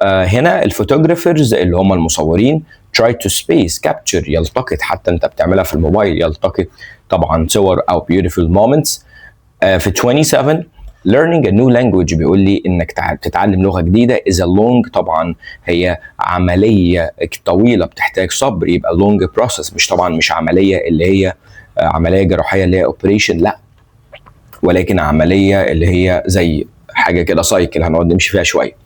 هنا الفوتوغرافرز اللي هم المصورين try to space capture يلتقط، حتى انت بتعملها في الموبايل يلتقط طبعا صور او beautiful moments. في 27 learning a new language بيقول لي انك تتعلم لغه جديده is a long، طبعا هي عمليه طويله بتحتاج صبر، يبقى long process، مش طبعا مش عمليه اللي هي عمليه جراحيه اللي هي operation، لا، ولكن عمليه اللي هي زي حاجه كده سايكل هنقعد نمشي فيها شويه.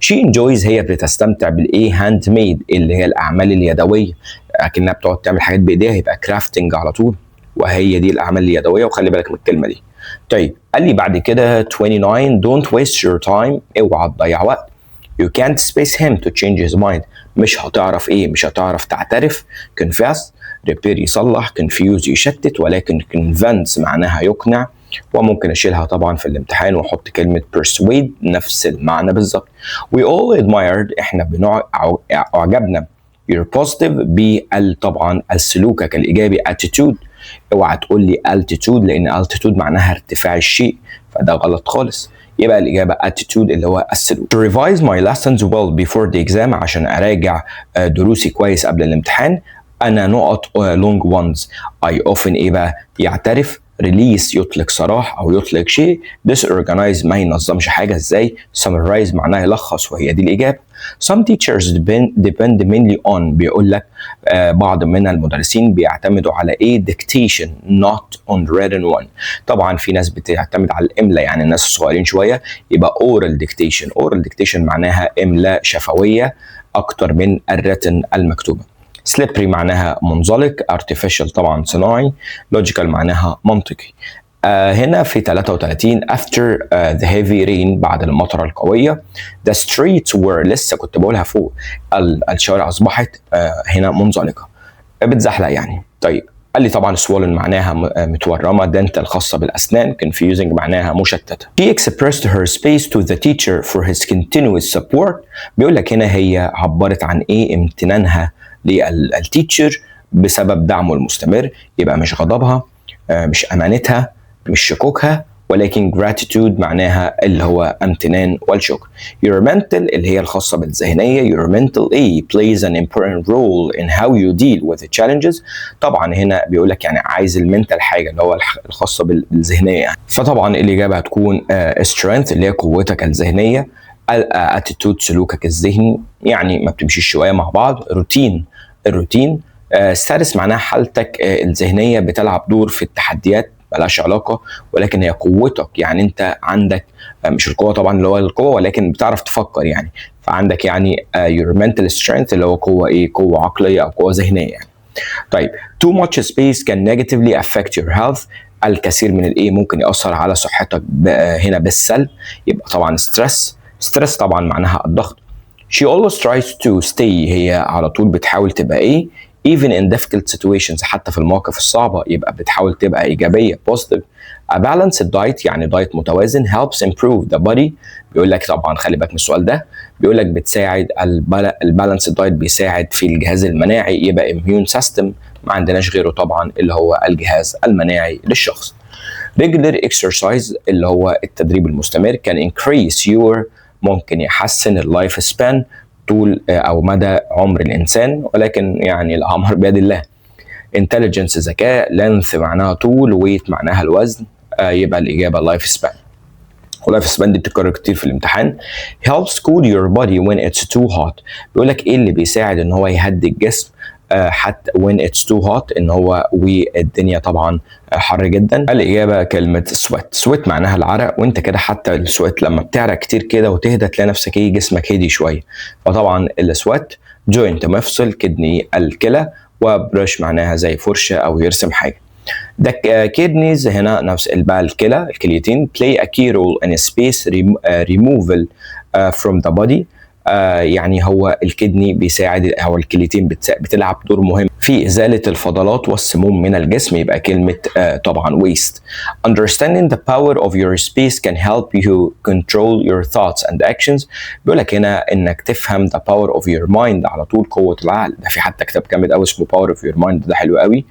she enjoys هي بتستمتع بالايه هاند ميد اللي هي الاعمال اليدويه، اكنها بتقعد تعمل حاجات بايديها، يبقى كرافتنج على طول، وهي دي الاعمال اليدويه، وخلي بالك من الكلمه دي. طيب قال لي بعد كده 29 don't waste your time، اوعى تضيع وقت. you can't space him to change his mind، مش هتعرف ايه، مش هتعرف تعترف. confess repair يصلح، confuse يشتت، ولكن convince معناها يقنع، وممكن اشيلها طبعا في الامتحان واحط كلمه persuade نفس المعنى بالظبط. we all admired احنا اعجبنا your positive طبعا سلوكك الايجابي attitude. اوعى تقول لي altitude لان altitude معناها ارتفاع الشيء، فده غلط خالص، يبقى الاجابه attitude اللي هو السلوك. to revise my lessons well before the exam عشان اراجع دروسي كويس قبل الامتحان. انا نقط long ones I often ايه بقى يعترف، release يطلق سراح او يطلق شيء، disorganize ما ينظمش حاجه ازاي، summarize معناها يلخص، وهي دي الاجابه. some teachers depend mainly on بيقول لك بعض من المدرسين بيعتمدوا على ايه dictation not on written one. طبعا في ناس بتعتمد على الاملاء، يعني الناس الصغيرين شويه، يبقى oral dictation معناها املاء شفويه اكتر من الريتن المكتوبه. slippery معناها منزلق، artificial طبعا صناعي، logical معناها منطقي. هنا في 33 after the heavy rain بعد المطره القويه the streets were لسه كنت بقولها فوق، الشوارع اصبحت هنا منزلقه بتزحلق يعني. طيب قال لي طبعا swollen معناها متورمه، dental خاصه بالاسنان، confusing معناها مشتته. He expressed her space to the teacher for his continuous support. بيقول لك هنا هي عبرت عن ايه امتنانها للتيتشر بسبب دعمه المستمر، يبقى مش غضبها، مش امانتها، مش شكوكها، ولكن gratitude معناها اللي هو امتنان والشكر. your mental اللي هي الخاصة بالذهنية، your mental plays an important role in how you deal with the challenges. طبعا هنا بيقول لك يعني عايز المنتال حاجة اللي هو الخاصة بالذهنية يعني. فطبعا الإجابة هتكون strength اللي هي قوتك الذهنية، attitude سلوكك الذهني، يعني ما بتمشيش شوية مع بعض. الروتين status معناها حالتك الذهنية بتلعب دور في التحديات، ملهاش علاقة، ولكن هي قوتك، يعني انت عندك مش القوة طبعا اللي هو القوة، ولكن بتعرف تفكر يعني، فعندك يعني your mental strength اللي هو قوة ايه، قوة عقلية او قوة ذهنية يعني. طيب too much space can negatively affect your health، الكثير من الايه ممكن يأثر على صحتك هنا بالسلب، يبقى طبعا stress طبعا معناها الضغط. she always tries to stay هي على طول بتحاول تبقى ايه even in difficult situations حتى في المواقف الصعبة، يبقى بتحاول تبقى إيجابية positive. a balanced diet يعني دايت متوازن helps improve the body. بيقول لك طبعا خلي بالك من السؤال ده، بيقول لك بتساعد البالانس دايت بيساعد في الجهاز المناعي، يبقى immune system ما عندناش غيره طبعا اللي هو الجهاز المناعي للشخص. regular exercise اللي هو التدريب المستمر can increase your ممكن يحسن اللايف سبان طول او مدى عمر الانسان، ولكن يعني الامر بيد الله. intelligence ذكاء، length معناها طول، weight معناها الوزن، يبقى الاجابه لايف سبان. واللايف سبان دي بتتكرر كتير في الامتحان. helps cool your body when it's too hot، بيقول لك ايه اللي بيساعد ان هو يهدي الجسم حتى when it's too hot ان هو والدنيا طبعا حر جدا. الاجابه كلمه sweat معناها العرق، وانت كده حتى السويت لما بتعرق كتير كده وتهدى تلاقي نفسك ايه جسمك هدي شويه، فطبعا السويت. joint مفصل، كدني الكلى، وبرش معناها زي فرشه او يرسم حاجه. ده kidneys هنا نفس بقى الكلى الكليتين play a key role in space removal from the body. يعني هو الكدني بيساعد او الكليتين بتلعب دور مهم في ازاله الفضلات والسموم من الجسم، يبقى كلمه طبعا waste. understanding the power of your space can help you control your thoughts and actions. بيقول لك هنا انك تفهم the power of your mind على طول قوه العقل، ده في حتى كتاب جامد قوي اسمه power of your mind، ده حلو قوي.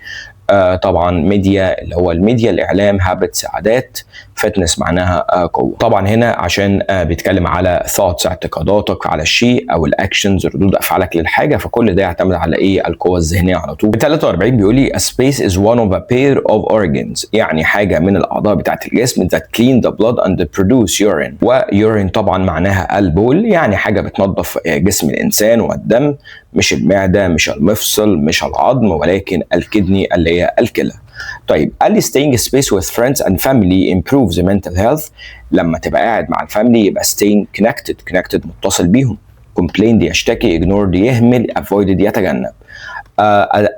طبعا ميديا اللي هو الميديا الاعلام، هابتس عادات، fitness معناها قوة. طبعا هنا عشان بيتكلم على thoughts اعتقاداتك على الشيء او الاكشنز ردود افعالك للحاجة، فكل ده يعتمد على ايه؟ القوة الذهنية على طول. 43 بيقول لي a space is one of a pair of organs، يعني حاجة من الاعضاء بتاعت الجسم that clean the blood and produce urine. وurine طبعا معناها البول، يعني حاجة بتنظف جسم الانسان والدم، مش المعدة مش المفصل مش العظم، ولكن الكدني اللي هي الكلى. طيب قال لي staying space with friends and family improves mental health. لما تبقى قاعد مع الفاميلي يبقى staying connected متصل بيهم. complain يشتكي، ignored يهمل، avoided يتجنب.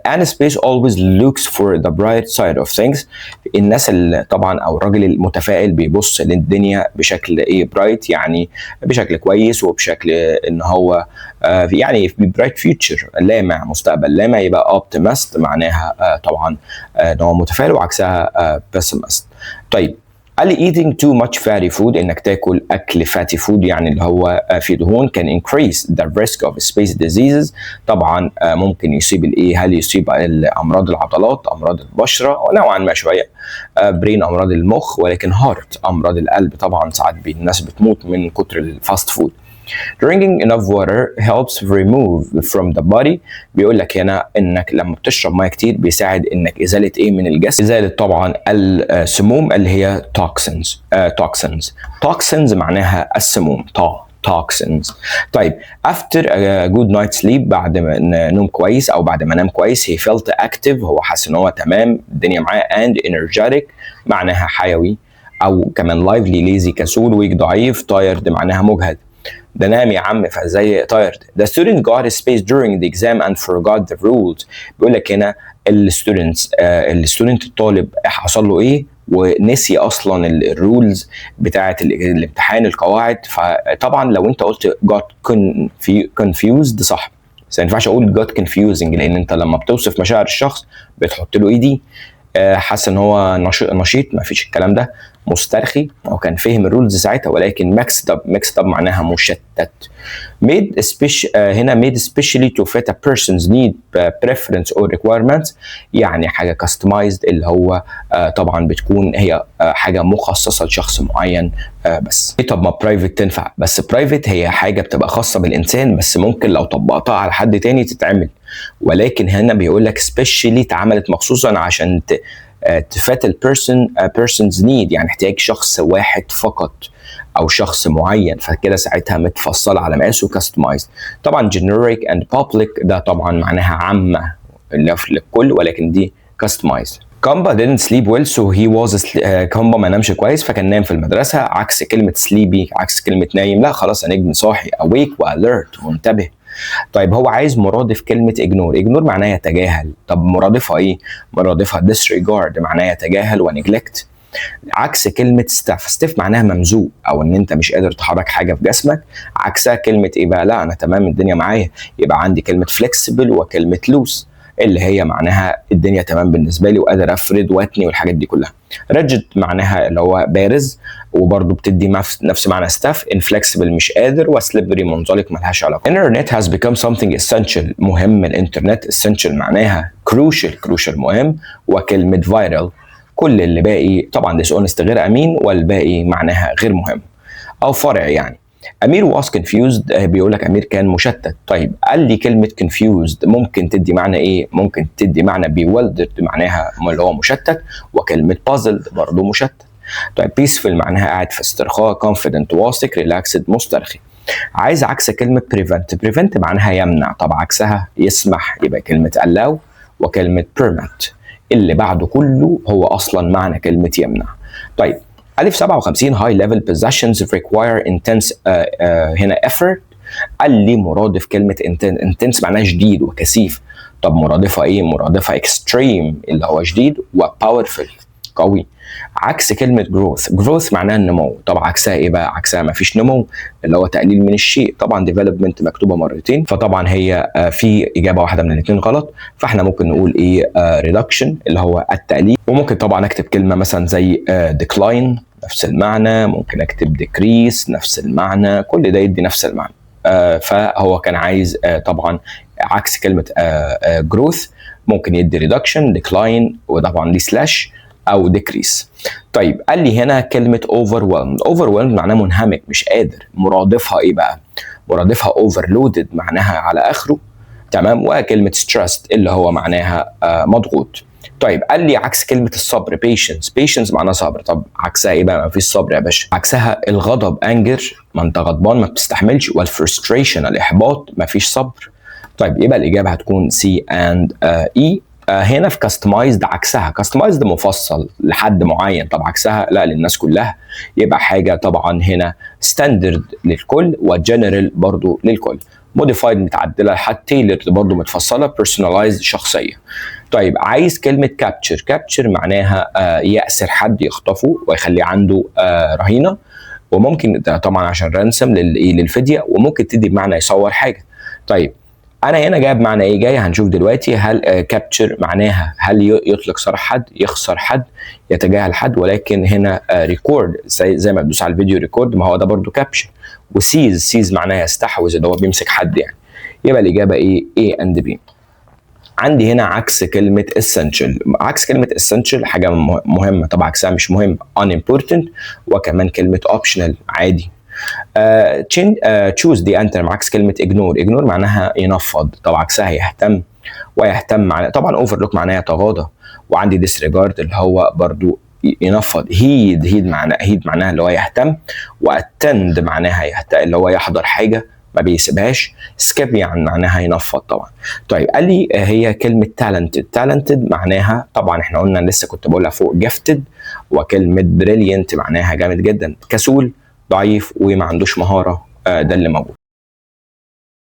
and space always looks for the bright side of things. الناس اللي طبعا او الراجل المتفائل بيبص للدنيا بشكل ايه؟ برايت، يعني بشكل كويس وبشكل ان هو يعني برايت فيوتشر، لامع مستقبل لامع. يبقى optimist معناها طبعا ان هو متفائل، وعكسها pessimist. طيب قال لي eating too much fatty food، انك تاكل اكل fatty food يعني اللي هو في دهون can increase the risk of space diseases. طبعا ممكن يصيب الايه؟ هل يصيب امراض العضلات، امراض البشره، ونوعا ما شويه برين امراض المخ، ولكن هارت امراض القلب. طبعا ساعات الناس بتموت من كتر الفاست فود. Drinking enough water helps remove from the body. بيقول لك هنا انك لما بتشرب ميه كتير بيساعد انك ازاله ايه من الجسم؟ ازاله طبعا السموم اللي هي toxins معناها السموم. toxins. طيب after a good night's sleep، بعد ما نوم كويس او بعد ما نام كويس، he felt active، هو حاسس ان هو تمام الدنيا معاه، and energetic معناها حيوي، او كمان lively lazy كسول، weak ضعيف، tired معناها مجهد. ده نام يا عم فزي tired. The student got space during the exam and forgot the rules. بيقول لك هنا الستودنت الطالب حصل له ايه؟ ونسي اصلا الرولز بتاعه الامتحان، القواعد. فطبعا لو انت قلت got confused صح، بس ما ينفعش اقول got confusing، لان انت لما بتوصف مشاعر الشخص بتحط له ايه دي؟ حاسس ان هو نشيط، ما فيش الكلام ده. مسترخي، هو كان فهم الرولز ساعتها، ولكن mixed up معناها مشتت. هنا made especially to fit a person's need, preference or requirements، يعني حاجه customized اللي هو طبعا بتكون هي حاجه مخصصه لشخص معين بس. طب ما برايفت تنفع، بس برايفت هي حاجه بتبقى خاصه بالانسان، بس ممكن لو طبقتها على حد تاني تتعمل، ولكن هنا بيقول لك specially اتعملت مخصوصا عشان تفات person's need، يعني احتياج شخص واحد فقط او شخص معين، فكده ساعتها متفصله على مقاسه customized. طبعا generic and public ده طبعا معناها عامه اللي في الكل، ولكن دي customized. كامبا didn't sleep well so he was كامبا ما نامش كويس فكان نام في المدرسه، عكس كلمه sleepy، عكس كلمه نايم. لا خلاص نجم صاحي awake والert منتبه. طيب هو عايز مرادف كلمة ignore معناها يتجاهل. طب مرادفها ايه؟ مرادفها disregard معناها يتجاهل ونجلكت. عكس كلمة stiff معناها ممزوق او ان انت مش قادر تحرك حاجة في جسمك. عكسها كلمة ايه بقى؟ لا انا تمام الدنيا معايا. يبقى عندي كلمة flexible وكلمة loose اللي هي معناها الدنيا تمام بالنسبه لي وقادر افرد واتني والحاجات دي كلها. ريجيد معناها اللي هو بارز وبرده بتدي نفس معنى ستاف. انفلكسبل مش قادر، وسليبري منزلق ملهاش علاقه. Internet has become something essential مهم. الانترنت essential معناها crucial مهم، وكلمه viral كل اللي باقي طبعا dishonest غير امين، والباقي معناها غير مهم او فرع يعني. أمير was confused بيقول لك أمير كان مشتت. طيب قال لي كلمة confused ممكن تدي معنى إيه؟ ممكن تدي معنى bewildered معناها اللي هو مشتت، وكلمة puzzled برضه مشتت. طيب peaceful معناها قاعد في استرخاء، confident واثق، relaxed مسترخي. عايز عكس كلمة prevent معناها يمنع. طب عكسها يسمح، يبقى كلمة allow وكلمة permit. اللي بعده كله هو أصلا معنى كلمة يمنع. طيب ألف 57 high level possessions require intense هنا effort. قال لي مرادف كلمة intense معناها شديد وكثيف. طب مرادفها ايه؟ مرادفها extreme اللي هو شديد، و powerful قوي. عكس كلمة growth معناها النمو. طب عكسها ايه بقى؟ عكسها مفيش نمو اللي هو تقليل من الشيء. طبعا development مكتوبة مرتين، فطبعا هي في إجابة واحدة من الاثنين غلط، فاحنا ممكن نقول ايه؟ reduction اللي هو التقليل. وممكن طبعا اكتب كلمة مثلا زي decline نفس المعنى، ممكن اكتب decrease نفس المعنى، كل ده يدي نفس المعنى. فهو كان عايز طبعا عكس كلمة growth، ممكن يدي reduction decline وطبعا ليه سلاش او decrease. طيب قال لي هنا كلمه overwhelmed معناها منهمك مش قادر. مرادفها ايه بقى؟ مرادفها overloaded معناها على اخره، تمام. وكلمه stressed اللي هو معناها مضغوط. طيب قال لي عكس كلمه الصبر patience معناها صبر. طب عكسها ايه بقى؟ ما فيش صبر يا باشا. عكسها الغضب anger، ما انت غضبان ما بتستحملش. والفرستريشن الاحباط، ما فيش صبر. طيب يبقى الاجابه هتكون C and E. هنا في كاستمايزد عكسها، كاستمايزد مفصل لحد معين، طب عكسها لا للناس كلها. يبقى حاجه طبعا هنا ستاندرد للكل وجنرال برضو للكل. موديفايد متعدله لحد تailored برضو متفصله. بيرسوناليزد شخصيه. طيب عايز كلمه كابتشر معناها يأسر حد يخطفه ويخليه عنده رهينه، وممكن طبعا عشان رانسم للفديه، وممكن تدي بمعنى يصور حاجه. طيب انا هنا جايب معنى ايه؟ جاي هنشوف دلوقتي. هل كابتشر معناها هل يطلق سراح حد، يخسر حد، يتجاهل حد، ولكن هنا ريكورد زي ما بتدوس على الفيديو ريكورد، ما هو ده برضو كابتشر. وسيز معناها يستحوذ، اللي هو بيمسك حد يعني. يبقى الاجابه ايه؟ A and B. عندي هنا عكس كلمة essential. عكس كلمة essential حاجة مهمة، طبعا عكسها مش مهم unimportant. وكمان كلمة optional عادي. choose دي انت عكس كلمة ignore معناها ينفض، طبعا عكسها يهتم. ويهتم معناها طبعا overlook معناها يتغاضى. وعندي disregard اللي هو برضو ينفض. heed معناها اللي هو يهتم. واttend معناها اللي هو يحضر حاجة ما بيسيبهاش. سكيب يعني معناها ينفض طبعا. طيب قال لي هي كلمة talented معناها طبعا احنا قلنا لسه كنت بقولها فوق gifted. وكلمة brilliant معناها جامد جدا. كسول ضعيف وما عندوش مهارة، ده اللي موجود.